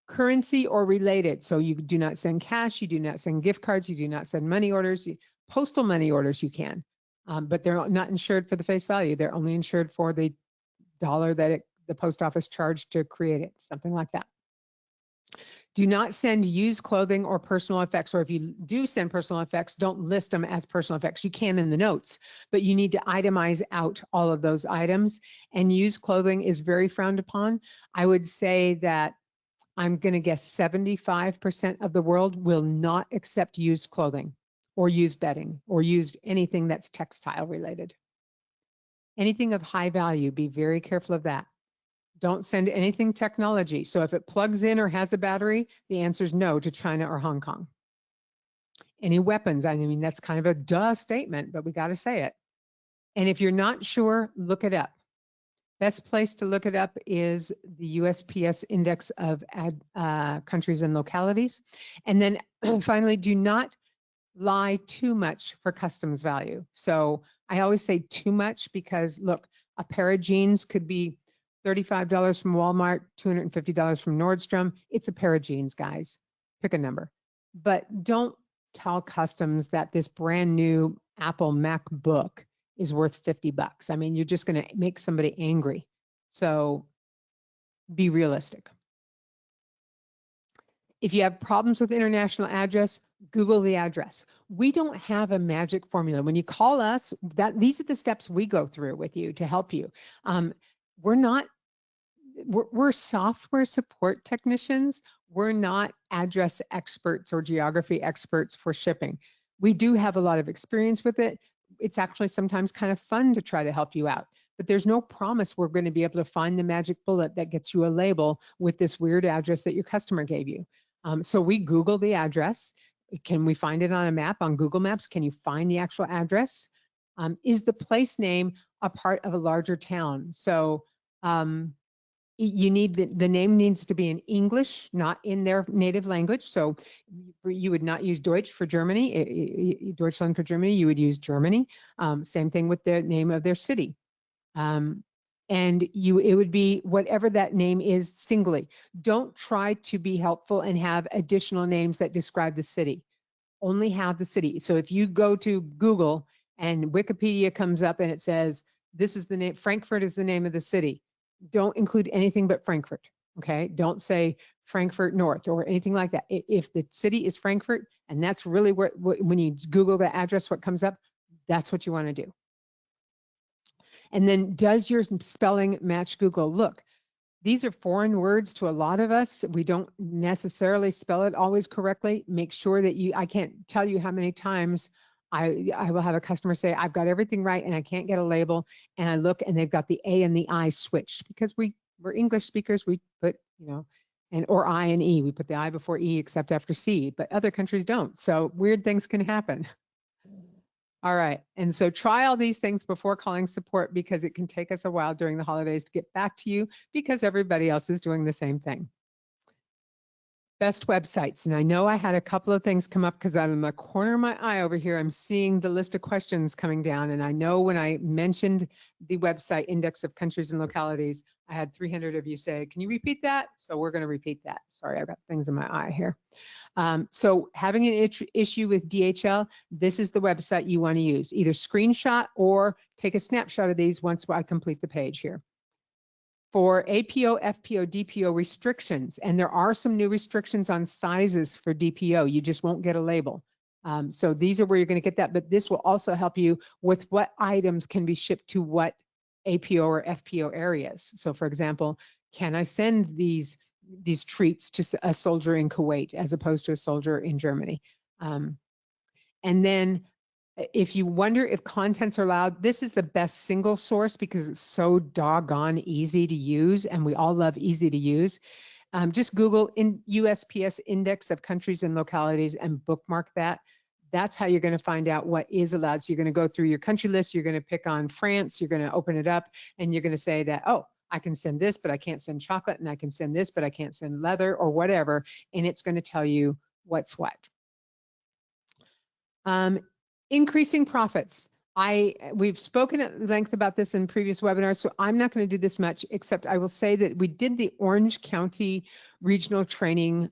Currency or related. So you do not send cash, you do not send gift cards, you do not send money orders. Postal money orders you can, but they're not insured for the face value. They're only insured for the dollar that the post office charged to create it, something like that. Do not send used clothing or personal effects, or if you do send personal effects, don't list them as personal effects. You can in the notes, but you need to itemize out all of those items, and used clothing is very frowned upon. I would say that I'm going to guess 75% of the world will not accept used clothing or used bedding or used anything that's textile related. Anything of high value, be very careful of that. Don't send anything technology. So if it plugs in or has a battery, the answer is no to China or Hong Kong. Any weapons, I mean, that's kind of a duh statement, but we got to say it. And if you're not sure, look it up. Best place to look it up is the USPS Index of countries and localities. And then finally, do not lie too much for customs value. So I always say too much because look, a pair of jeans could be $35 from Walmart, $250 from Nordstrom. It's a pair of jeans, guys. Pick a number. But don't tell customs that this brand new Apple MacBook is worth $50. I mean, you're just going to make somebody angry. So be realistic. If you have problems with international address, Google the address. We don't have a magic formula. When you call us, these are the steps we go through with you to help you. We're software support technicians. We're not address experts or geography experts for shipping. We do have a lot of experience with it. It's actually sometimes kind of fun to try to help you out, but there's no promise we're going to be able to find the magic bullet that gets you a label with this weird address that your customer gave you. So we Google the address. Can we find it on a map on Google Maps? Can you find the actual address? Is the place name a part of a larger town? So you need the name needs to be in English, not in their native language. So you would not use Deutsch for Germany, Deutschland for Germany, you would use Germany. Same thing with the name of their city. And it would be whatever that name is singly. Don't try to be helpful and have additional names that describe the city. Only have the city. So if you go to Google and Wikipedia comes up and it says, this is the name, Frankfurt is the name of the city. Don't include anything but Frankfurt, okay? Don't say Frankfurt North or anything like that. If the city is Frankfurt and that's really when you Google the address, what comes up, that's what you want to do. And then does your spelling match Google? Look, these are foreign words to a lot of us. We don't necessarily spell it always correctly. Make sure that I can't tell you how many times I will have a customer say, I've got everything right and I can't get a label. And I look and they've got the A and the I switched because we're English speakers. We put, or I and E. We put the I before E except after C, but other countries don't. So weird things can happen. All right. And so try all these things before calling support because it can take us a while during the holidays to get back to you because everybody else is doing the same thing. Best websites. And I know I had a couple of things come up because I'm in the corner of my eye over here. I'm seeing the list of questions coming down. And I know when I mentioned the website Index of Countries and Localities, I had 300 of you say, can you repeat that? So we're going to repeat that. Sorry, I've got things in my eye here. So having an issue with DHL, this is the website you want to use. Either screenshot or take a snapshot of these once I complete the page here. For APO, FPO, DPO restrictions, and there are some new restrictions on sizes for DPO, you just won't get a label. So these are where you're going to get that, but this will also help you with what items can be shipped to what APO or FPO areas. So for example, can I send these treats to a soldier in Kuwait as opposed to a soldier in Germany? And then if you wonder if contents are allowed, this is the best single source because it's so doggone easy to use, and we all love easy to use. Just Google in USPS index of countries and localities and bookmark that. That's how you're going to find out what is allowed. So you're going to go through your country list, you're going to pick on France, you're going to open it up, and you're going to say that, oh, I can send this, but I can't send chocolate, and I can send this, but I can't send leather or whatever, and it's going to tell you what's what. Increasing profits. We've spoken at length about this in previous webinars, so I'm not going to do this much, except I will say that we did the Orange County regional training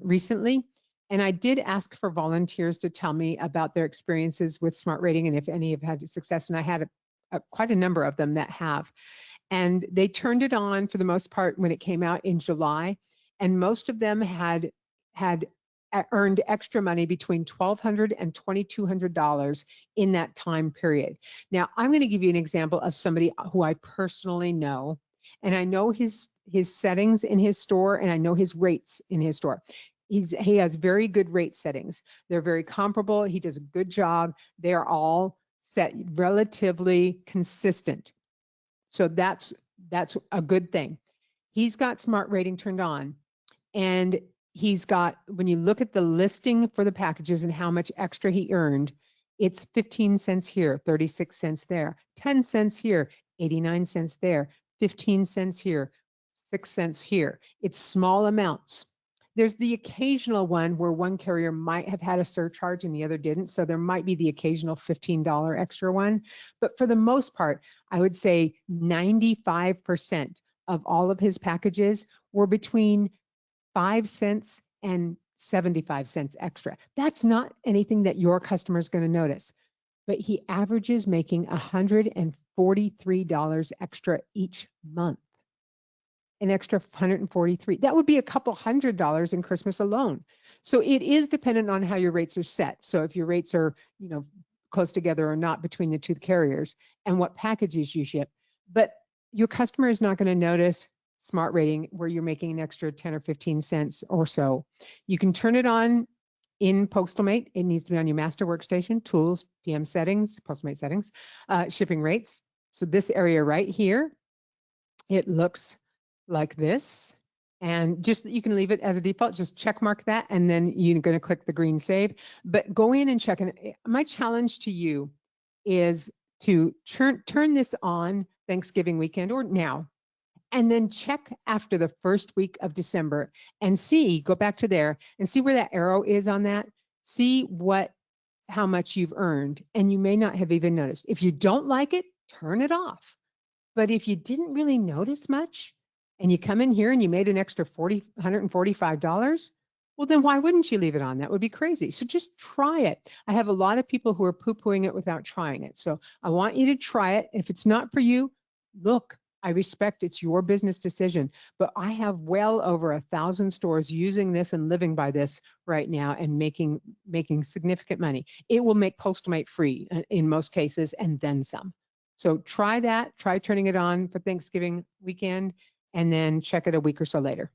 recently, and I did ask for volunteers to tell me about their experiences with Smart Rating and if any have had success, and I had quite a number of them that have. And they turned it on for the most part when it came out in July, and most of them had earned extra money between $1,200 and $2,200 in that time period. Now, I'm going to give you an example of somebody who I personally know, and I know his settings in his store, and I know his rates in his store. He has very good rate settings. They're very comparable. He does a good job. They are all set relatively consistent. So that's a good thing. He's got Smart Rating turned on, and he's got, when you look at the listing for the packages and how much extra he earned, it's 15 cents here, 36 cents there, 10 cents here, 89 cents there, 15 cents here, 6 cents here. It's small amounts. There's the occasional one where one carrier might have had a surcharge and the other didn't, so there might be the occasional $15 extra one. But for the most part, I would say 95% of all of his packages were between 5 cents and 75 cents extra. That's not anything that your customer is going to notice, but he averages making $143 extra each month. An extra 143. That would be a couple $100 in Christmas alone. So it is dependent on how your rates are set. So if your rates are, close together or not between the two carriers and what packages you ship, but your customer is not going to notice Smart Rating where you're making an extra 10 or 15 cents or so. You can turn it on in Postalmate. It needs to be on your master workstation, tools, PM settings, Postalmate settings, shipping rates. So this area right here, it looks like this, and just you can leave it as a default, just check mark that, and then you're going to click the green save. But go in and check. And my challenge to you is to turn this on Thanksgiving weekend or now, and then check after the first week of December and see, go back to there and see where that arrow is on that, see how much you've earned, and you may not have even noticed. If you don't like it, turn it off. But if you didn't really notice much, and you come in here and you made an extra $145, well, then why wouldn't you leave it on? That would be crazy. So just try it. I have a lot of people who are poo-pooing it without trying it. So I want you to try it. If it's not for you, look, I respect it's your business decision, but I have well over 1,000 stores using this and living by this right now and making significant money. It will make Postalmate free in most cases and then some. So try that, try turning it on for Thanksgiving weekend, and then check it a week or so later.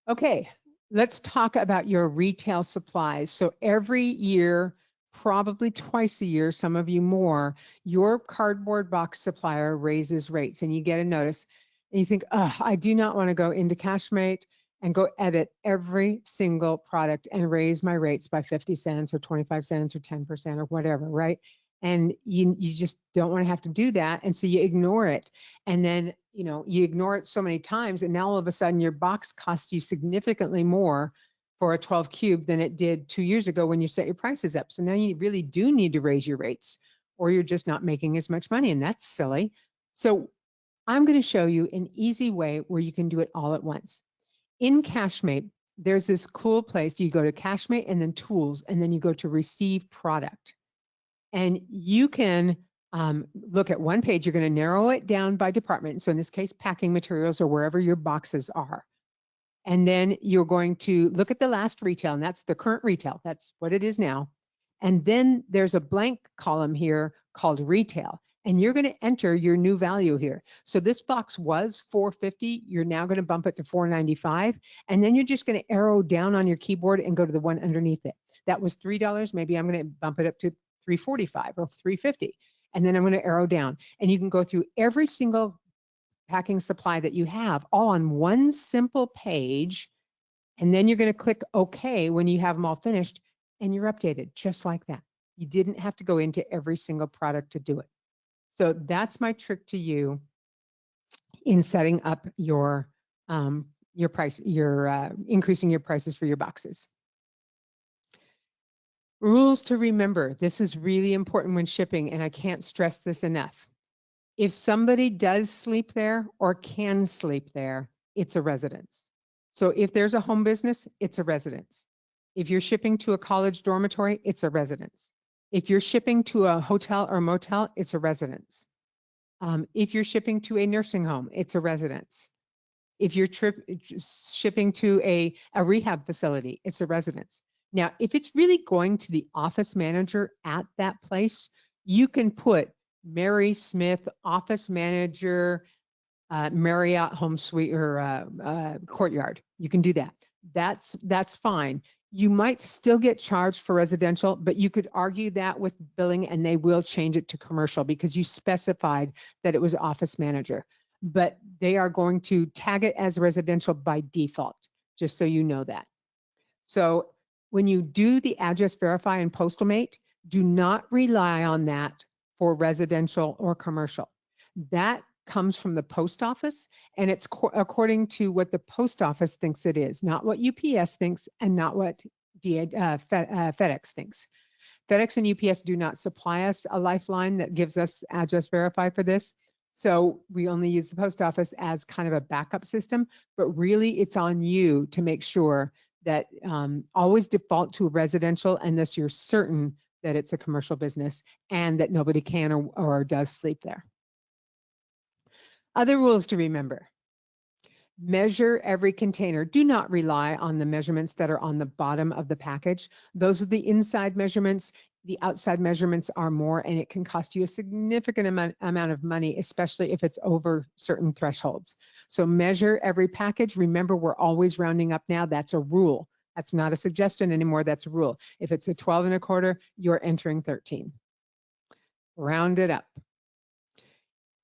Okay, let's talk about your retail supplies. So every year, probably twice a year, some of you more, your cardboard box supplier raises rates, and you get a notice and you think, oh, I do not want to go into Cashmate and go edit every single product and raise my rates by 50 cents or 25 cents or 10% or whatever, right? And you just don't want to have to do that. And so you ignore it. And then, you ignore it so many times, and now all of a sudden your box costs you significantly more for a 12 cube than it did 2 years ago when you set your prices up. So now you really do need to raise your rates, or you're just not making as much money, and that's silly. So I'm going to show you an easy way where you can do it all at once. In Cashmate, there's this cool place. You go to Cashmate and then Tools, and then you go to Receive Product. And you can look at one page. You're going to narrow it down by department. So in this case, packing materials or wherever your boxes are. And then you're going to look at the last retail, and that's the current retail. That's what it is now. And then there's a blank column here called retail, and you're going to enter your new value here. So this box was $4.50. You're now going to bump it to $4.95, and then you're just going to arrow down on your keyboard and go to the one underneath it. That was $3. Maybe I'm going to bump it up to $3.45 or $3.50, and then I'm going to arrow down. And you can go through every single packing supply that you have all on one simple page, and then you're going to click OK when you have them all finished, and you're updated just like that. You didn't have to go into every single product to do it. So that's my trick to you in setting up your price, increasing your prices for your boxes. Rules to remember. This is really important when shipping, and I can't stress this enough. If somebody does sleep there or can sleep there, it's a residence. So if there's a home business, it's a residence. If you're shipping to a college dormitory, it's a residence. If you're shipping to a hotel or motel, it's a residence. If you're shipping to a nursing home, it's a residence. If you're shipping to a rehab facility, it's a residence. Now, if it's really going to the office manager at that place, you can put Mary Smith, office manager, Marriott home suite or courtyard. You can do that. That's fine. You might still get charged for residential, but you could argue that with billing and they will change it to commercial because you specified that it was office manager. But they are going to tag it as residential by default, just so you know that. So when you do the address verify in Postalmate, do not rely on that for residential or commercial. That comes from the post office, and it's according to what the post office thinks it is, not what UPS thinks and not what FedEx thinks. FedEx and UPS do not supply us a lifeline that gives us address verify for this. So we only use the post office as kind of a backup system, but really it's on you to make sure that always default to residential unless you're certain that it's a commercial business and that nobody can or does sleep there. Other rules to remember. Measure every container. Do not rely on the measurements that are on the bottom of the package. Those are the inside measurements. The outside measurements are more, and it can cost you a significant amount of money, especially if it's over certain thresholds. So measure every package. Remember, we're always rounding up now. That's a rule. That's not a suggestion anymore. That's a rule. If it's a 12 1/4, you're entering 13. Round it up.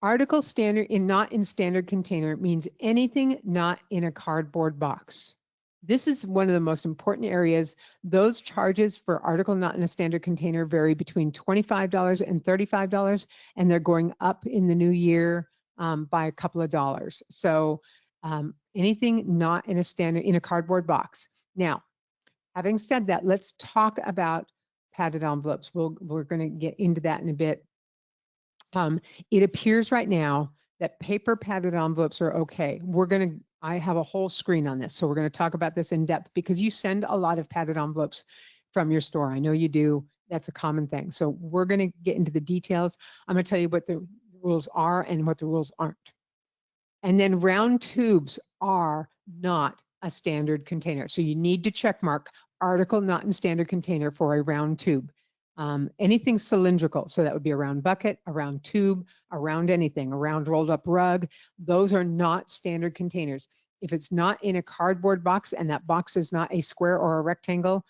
Article standard not in standard container means anything not in a cardboard box. This is one of the most important areas. Those charges for article not in a standard container vary between $25 and $35, and they're going up in the new year by a couple of dollars. So anything not in a cardboard box. Now, having said that, let's talk about padded envelopes. We're going to get into that in a bit. It appears right now that paper padded envelopes are okay. I have a whole screen on this, so we're going to talk about this in depth because you send a lot of padded envelopes from your store. I know you do. That's a common thing. So we're going to get into the details. I'm going to tell you what the rules are and what the rules aren't. And then round tubes are not a standard container. So you need to check mark article not in standard container for a round tube. Anything cylindrical, so that would be a round bucket, a round tube, a round anything, a round rolled up rug. Those are not standard containers. If it's not in a cardboard box and that box is not a square or a rectangle,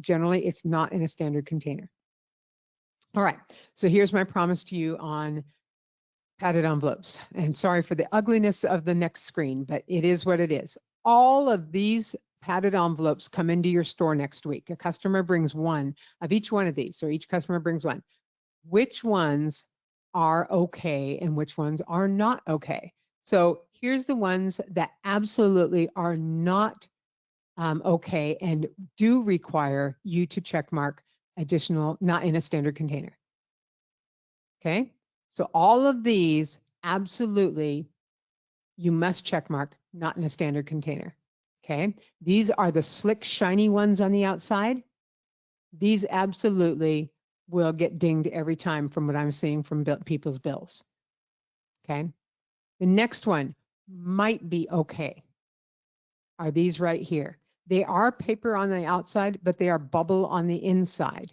generally it's not in a standard container. All right, so here's my promise to you on padded envelopes. And sorry for the ugliness of the next screen, but it is what it is. All of these padded envelopes come into your store next week. A customer brings one of each one of these, so each customer brings one. Which ones are okay and which ones are not okay? So here's the ones that absolutely are not okay and do require you to check mark additional, not in a standard container. Okay, so all of these absolutely you must check mark not in a standard container. Okay, these are the slick, shiny ones on the outside. These absolutely will get dinged every time from what I'm seeing from people's bills. Okay, the next one might be okay. are these right here. They are paper on the outside, but they are bubble on the inside.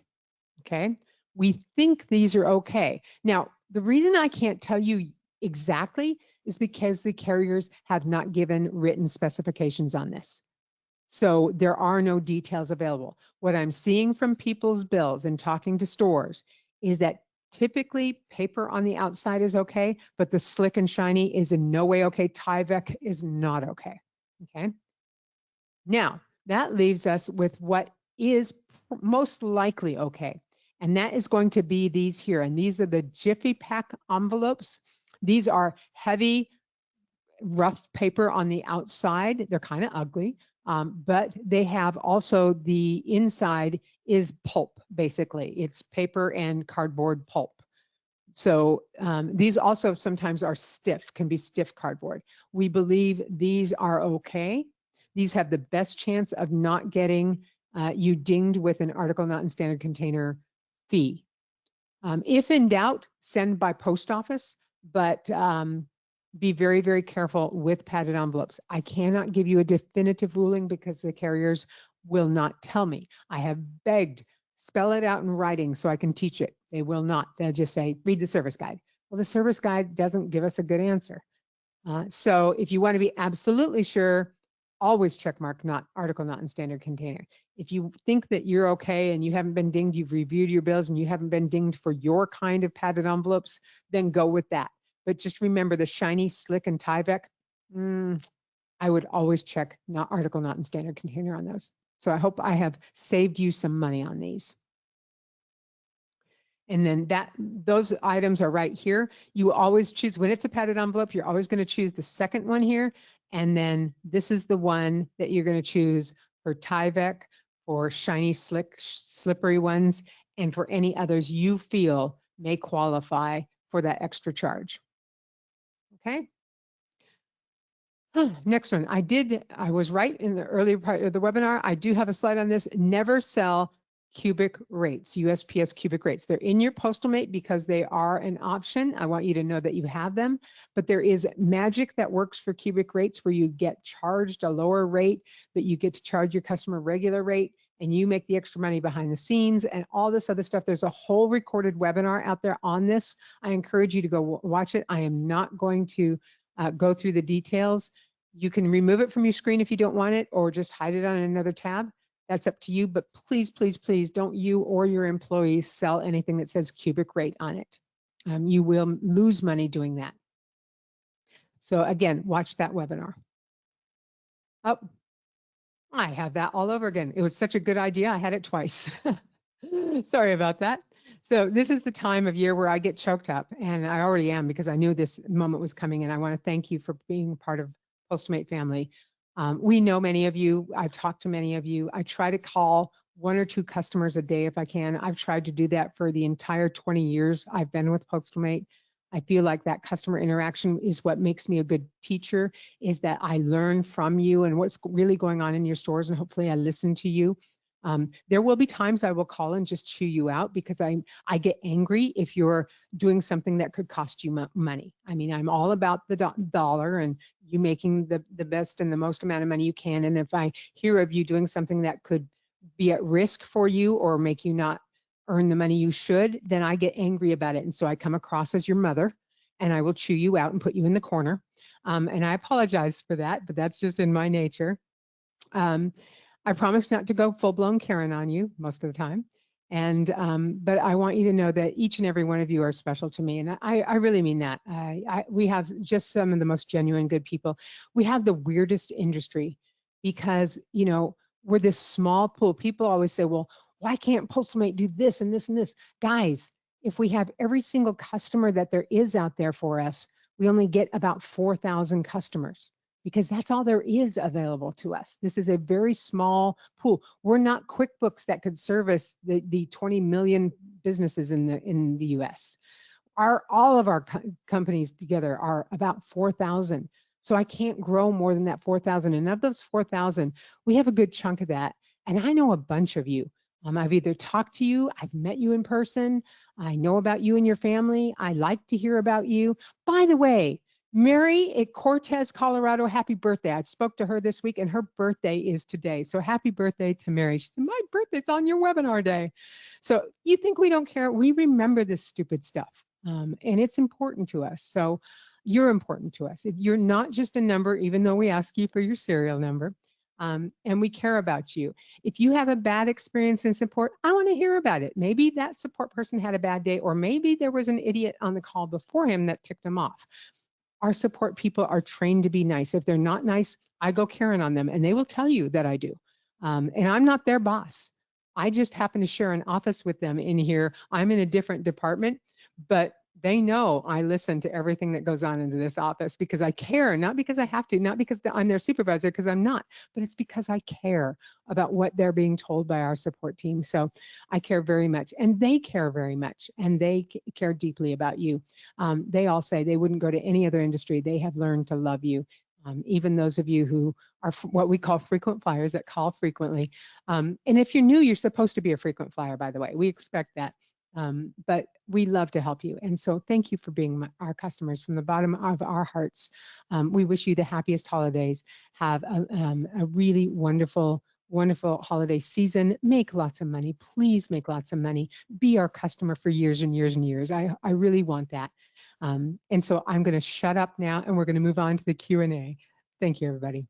Okay. We think these are okay. Now, the reason I can't tell you exactly is because the carriers have not given written specifications on this. So there are no details available. What I'm seeing from people's bills and talking to stores is that typically paper on the outside is okay, but the slick and shiny is in no way okay. Tyvek is not okay. Okay. Now, that leaves us with what is most likely okay. And that is going to be these here. And these are the Jiffy Pack envelopes. These are heavy, rough paper on the outside. They're kind of ugly, but they have also the inside is pulp, basically. It's paper and cardboard pulp. So these also sometimes are stiff, can be stiff cardboard. We believe these are okay. These have the best chance of not getting you dinged with an article not in standard container fee. If in doubt, send by post office, but be very, very careful with padded envelopes. I cannot give you a definitive ruling because the carriers will not tell me. I have begged, spell it out in writing so I can teach it. They will not. They'll just say, read the service guide. Well, the service guide doesn't give us a good answer. So if you want to be absolutely sure, always check mark not article not in standard container. If you think that you're okay and you haven't been dinged, you've reviewed your bills and you haven't been dinged for your kind of padded envelopes, then go with that. But just remember the shiny, slick, and Tyvek, I would always check not article not in standard container on those. So I hope I have saved you some money on these. And then those items are right here. You always choose, when it's a padded envelope, you're always going to choose the second one here. And then this is the one that you're going to choose for Tyvek, for shiny, slick, slippery ones, and for any others you feel may qualify for that extra charge. Okay. Next one. I was right in the earlier part of the webinar. I do have a slide on this. Never sell cubic rates, USPS cubic rates. They're in your Postalmate because they are an option. I want you to know that you have them, but there is magic that works for cubic rates where you get charged a lower rate, but you get to charge your customer regular rate and you make the extra money behind the scenes and all this other stuff. There's a whole recorded webinar out there on this. I encourage you to go watch it. I am not going to go through the details. You can remove it from your screen if you don't want it or just hide it on another tab. That's up to you, but please, please, please don't you or your employees sell anything that says cubic rate on it. You will lose money doing that. So again, watch that webinar. Oh, I have that all over again. It was such a good idea. I had it twice. Sorry about that. So this is the time of year where I get choked up, and I already am because I knew this moment was coming, and I want to thank you for being part of Postalmate family. We know many of you. I've talked to many of you. I try to call 1 or 2 customers a day if I can. I've tried to do that for the entire 20 years I've been with Postalmate. I feel like that customer interaction is what makes me a good teacher, is that I learn from you and what's really going on in your stores, and hopefully I listen to you. There will be times I will call and just chew you out because I get angry if you're doing something that could cost you money. I mean, I'm all about the dollar and you making the best and the most amount of money you can. And if I hear of you doing something that could be at risk for you or make you not earn the money you should, then I get angry about it. And so I come across as your mother and I will chew you out and put you in the corner. And I apologize for that, but that's just in my nature. I promise not to go full-blown Karen on you most of the time. And but I want you to know that each and every one of you are special to me. And I really mean that. We have just some of the most genuine good people. We have the weirdest industry because, you know, we're this small pool. People always say, well, why can't Postalmate do this and this and this? Guys, if we have every single customer that there is out there for us, we only get about 4,000 customers, because that's all there is available to us. This is a very small pool. We're not QuickBooks that could service the 20 million businesses in the US. All of our companies together are about 4,000. So I can't grow more than that 4,000. And of those 4,000, we have a good chunk of that. And I know a bunch of you. I've either talked to you, I've met you in person, I know about you and your family. I like to hear about you. By the way, Mary at Cortez, Colorado, happy birthday. I spoke to her this week and her birthday is today. So happy birthday to Mary. She said, my birthday's on your webinar day. So you think we don't care? We remember this stupid stuff and it's important to us. So you're important to us. You're not just a number, even though we ask you for your serial number. And we care about you. If you have a bad experience in support, I want to hear about it. Maybe that support person had a bad day, or maybe there was an idiot on the call before him that ticked him off. Our support people are trained to be nice. If they're not nice, I go Karen on them and they will tell you that I do. And I'm not their boss. I just happen to share an office with them in here. I'm in a different department, but they know I listen to everything that goes on into this office because I care, not because I have to, not because I'm their supervisor, because I'm not, but it's because I care about what they're being told by our support team. So I care very much and they care very much and they care deeply about you. They all say they wouldn't go to any other industry. They have learned to love you. Even those of you who are what we call frequent flyers that call frequently. And if you're new, you're supposed to be a frequent flyer, by the way. We expect that. But we love to help you. And so thank you for being our customers from the bottom of our hearts. We wish you the happiest holidays. Have a really wonderful holiday season. Make lots of money. Please make lots of money. Be our customer for years and years and years. I really want that. And so I'm going to shut up now and we're going to move on to the Q&A. Thank you, everybody.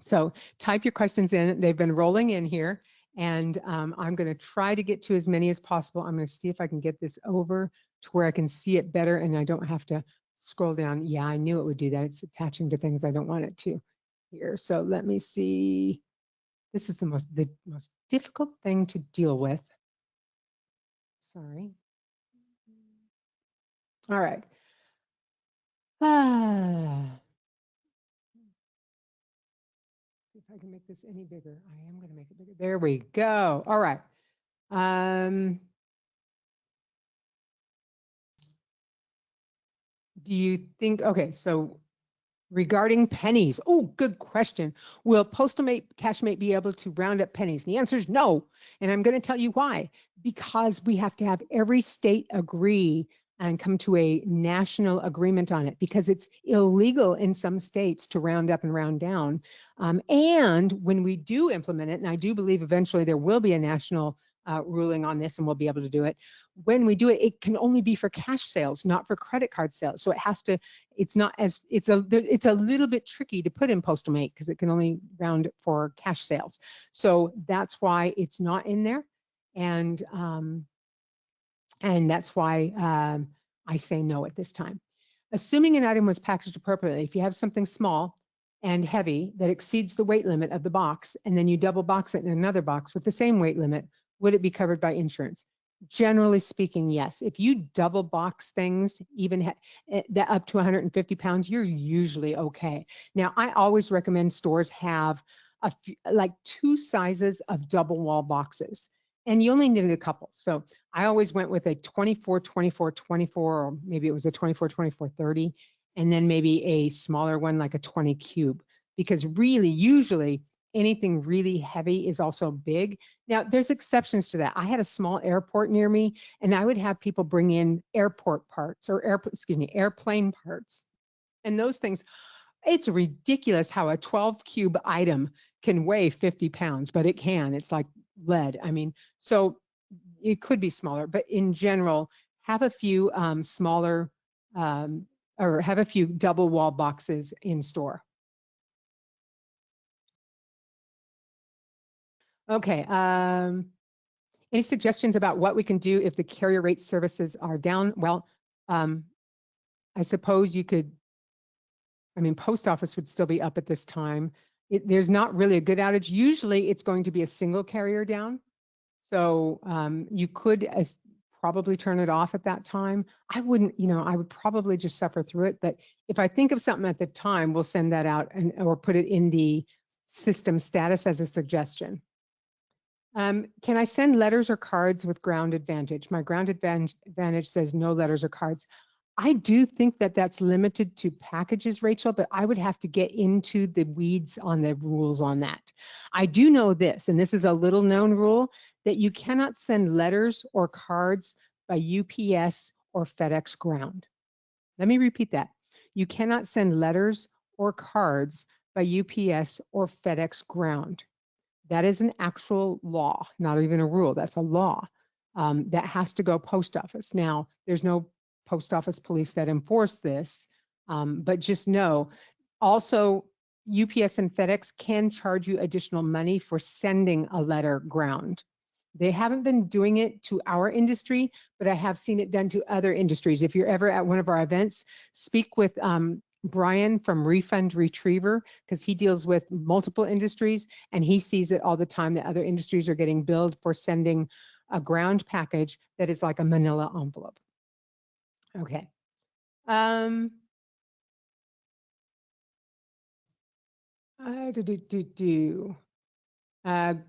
So type your questions in. They've been rolling in here. And I'm going to try to get to as many as possible. I'm going to see if I can get this over to where I can see it better and I don't have to scroll down. Yeah, I knew it would do that. It's attaching to things I don't want it to here. So let me see. This is the most difficult thing to deal with. Sorry. All right. If I can make this any bigger, I am going to make it bigger. There we go. All right. Do you think, okay, so regarding pennies, oh, good question. Will Postal-Mate, Cashmate be able to round up pennies? And the answer is no. And I'm going to tell you why. Because we have to have every state agree and come to a national agreement on it because it's illegal in some states to round up and round down. And when we do implement it, and I do believe eventually there will be a national ruling on this and we'll be able to do it. When we do it, it can only be for cash sales, not for credit card sales. So it has to, it's not as, it's a little bit tricky to put in Postal-Mate because it can only round for cash sales. So that's why it's not in there. And that's why I say no at this time. Assuming an item was packaged appropriately, if you have something small and heavy that exceeds the weight limit of the box, and then you double box it in another box with the same weight limit, would it be covered by insurance? Generally speaking, yes. If you double box things, even up to 150 pounds, you're usually okay. Now, I always recommend stores have like 2 sizes of double wall boxes, and you only need a couple. So I always went with a 24, 24, 24, or maybe it was a 24, 24, 30, and then maybe a smaller one like a 20 cube, because really, usually, anything really heavy is also big. Now, there's exceptions to that. I had a small airport near me, and I would have people bring in airport parts or airplane parts. And those things, it's ridiculous how a 12 cube item can weigh 50 pounds, but it can. It's like lead. I mean, so it could be smaller, but in general, have a few smaller or have a few double wall boxes in store. Okay. Any suggestions about what we can do if the carrier rate services are down? Well, I suppose you could, I mean, post office would still be up at this time. There's not really a good outage. Usually it's going to be a single carrier down. So you could probably turn it off at that time. I wouldn't, I would probably just suffer through it. But if I think of something at the time, we'll send that out or put it in the system status as a suggestion. Can I send letters or cards with Ground Advantage? My Ground Advantage says no letters or cards. I do think that that's limited to packages, Rachel, but I would have to get into the weeds on the rules on that. I do know this, and this is a little known rule, that you cannot send letters or cards by UPS or FedEx Ground. Let me repeat that. You cannot send letters or cards by UPS or FedEx ground. That is an actual law, not even a rule. That's a law that has to go post office. Now, there's no post office police that enforce this, but just know also UPS and FedEx can charge you additional money for sending a letter ground. They haven't been doing it to our industry, but I have seen it done to other industries. If you're ever at one of our events, speak with Brian from Refund Retriever, because he deals with multiple industries and he sees it all the time that other industries are getting billed for sending a ground package that is like a manila envelope. Okay.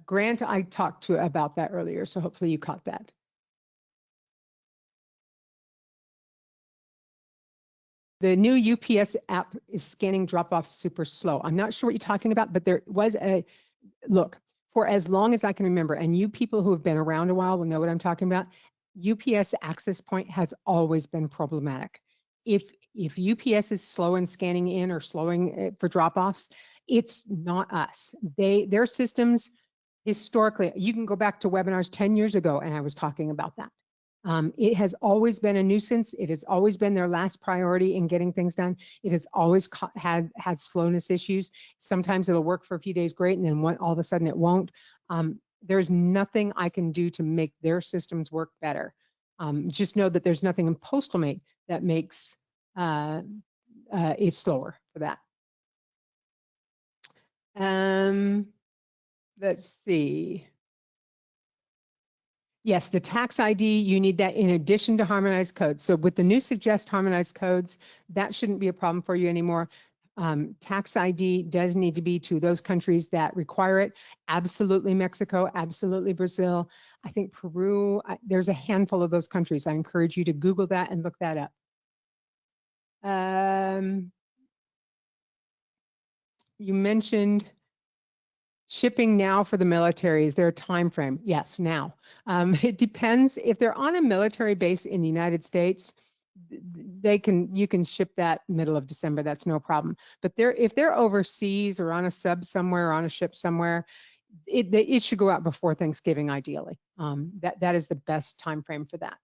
Grant, I talked to about that earlier, so hopefully you caught that. The new UPS app is scanning drop-off super slow. I'm not sure what you're talking about, but there was a, look, for as long as I can remember, and you people who have been around a while will know what I'm talking about, UPS access point has always been problematic. If UPS is slow in scanning in or slowing for drop-offs, it's not us. Their systems historically, you can go back to webinars 10 years ago and I was talking about that. It has always been a nuisance. It has always been their last priority in getting things done. It has always had slowness issues. Sometimes it'll work for a few days great and then all of a sudden it won't. There's nothing I can do to make their systems work better. Just know that there's nothing in Postalmate that makes it slower for that. Let's see. Yes, the tax ID, you need that in addition to harmonized codes. So with the new suggest harmonized codes, that shouldn't be a problem for you anymore. Tax ID does need to be to those countries that require it. Absolutely Mexico, absolutely Brazil. I think Peru, there's a handful of those countries. I encourage you to Google that and look that up. You mentioned shipping now for the military. Is there a time frame? Yes, now. It depends. If they're on a military base in the United States, you can ship that middle of December. That's no problem. But if they're overseas or on a sub somewhere or on a ship somewhere, it should go out before Thanksgiving, ideally. That is the best time frame for that.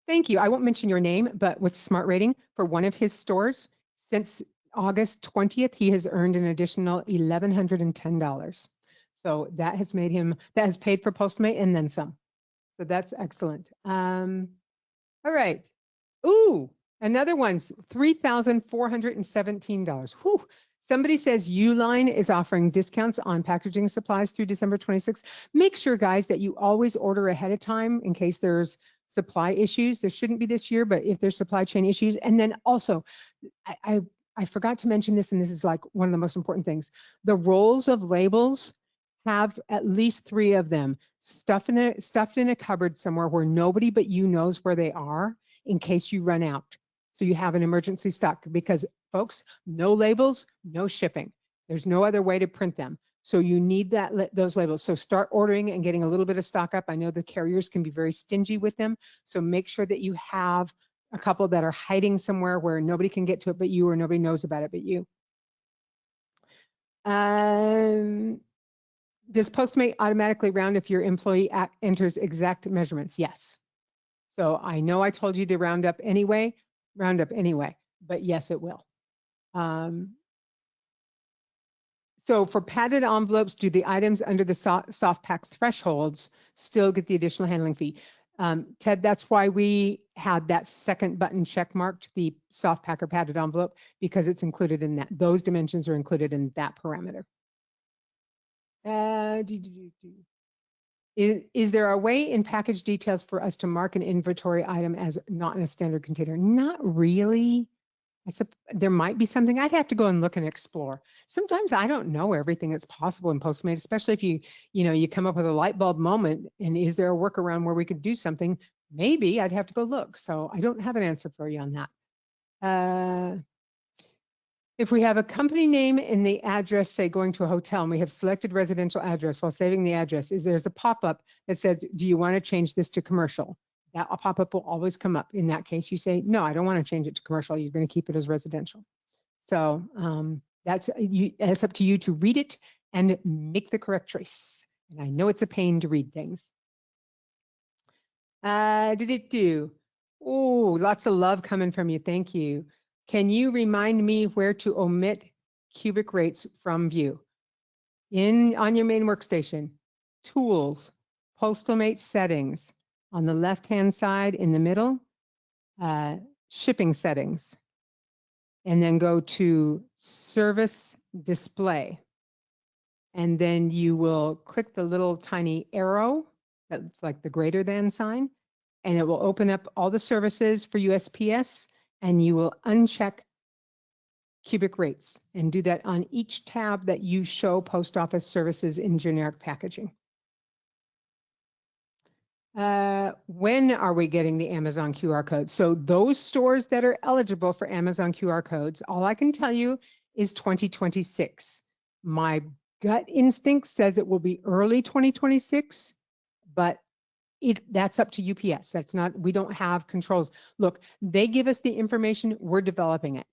Thank you. I won't mention your name, but with Smart Rating, for one of his stores, since August 20th, he has earned an additional $1,110. So that has made him, that has paid for Postmate and then some. So that's excellent. All right. Ooh, another one's $3,417. Whew. Somebody says Uline is offering discounts on packaging supplies through December 26th. Make sure, guys, that you always order ahead of time in case there's supply issues. There shouldn't be this year, but if there's supply chain issues. And then also, I forgot to mention this, and this is like one of the most important things. The rolls of labels have at least 3 of them stuffed in a cupboard somewhere where nobody but you knows where they are in case you run out. So you have an emergency stock, because folks, no labels, no shipping. There's no other way to print them. So you need those labels. So start ordering and getting a little bit of stock up. I know the carriers can be very stingy with them. So make sure that you have a couple that are hiding somewhere where nobody can get to it but you, or nobody knows about it but you. Does Postmate automatically round if your employee enters exact measurements? Yes. So I know I told you to round up anyway, but yes, it will. So for padded envelopes, do the items under the soft pack thresholds still get the additional handling fee? Ted, that's why we had that second button check marked, the soft pack or padded envelope, because it's included in that. Those dimensions are included in that parameter. Is there a way in package details for us to mark an inventory item as not in a standard container? Not really. There might be something. I'd have to go and look and explore. Sometimes I don't know everything that's possible in Postmate, especially if you come up with a light bulb moment. And is there a workaround where we could do something? Maybe. I'd have to go look. So I don't have an answer for you on that. If we have a company name in the address, say going to a hotel, and we have selected residential address while saving the address, there's a pop-up that says, do you want to change this to commercial? That pop-up will always come up. In that case, you say, no, I don't want to change it to commercial. You're going to keep it as residential. So it's up to you to read it and make the correct choice. And I know it's a pain to read things. Oh, lots of love coming from you. Thank you. Can you remind me where to omit cubic rates from view? On your main workstation, tools, Postalmate settings. On the left-hand side in the middle, shipping settings. And then go to service display. And then you will click the little tiny arrow that's like the greater than sign, and it will open up all the services for USPS, and you will uncheck cubic rates and do that on each tab that you show post office services in generic packaging. When are we getting the Amazon QR code? So those stores that are eligible for Amazon QR codes, all I can tell you is 2026. My gut instinct says it will be early 2026, but that's up to UPS. That's not, we don't have controls. Look, they give us the information, we're developing it.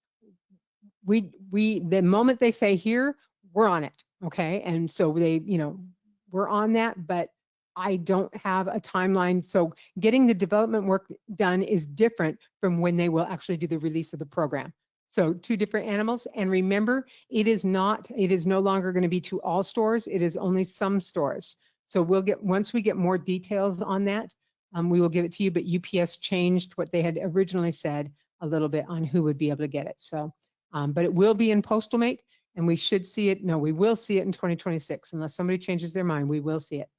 The moment they say here, we're on it, okay? And so we're on that, but I don't have a timeline. So getting the development work done is different from when they will actually do the release of the program. So two different animals. And remember, it is no longer going to be to all stores. It is only some stores. So once we get more details on that, we will give it to you, but UPS changed what they had originally said a little bit on who would be able to get it. So, but it will be in Postalmate, and we should see it. No, we will see it in 2026. Unless somebody changes their mind, we will see it.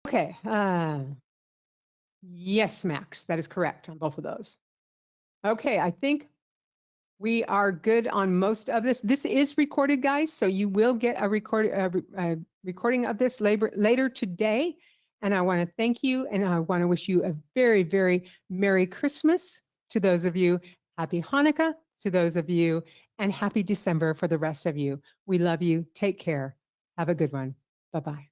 Okay. Yes, Max, that is correct on both of those. Okay, I think we are good on most of this. This is recorded, guys, so you will get a recording of this later today. And I want to thank you, and I want to wish you a very, very Merry Christmas to those of you. Happy Hanukkah to those of you, and Happy December for the rest of you. We love you. Take care. Have a good one. Bye-bye.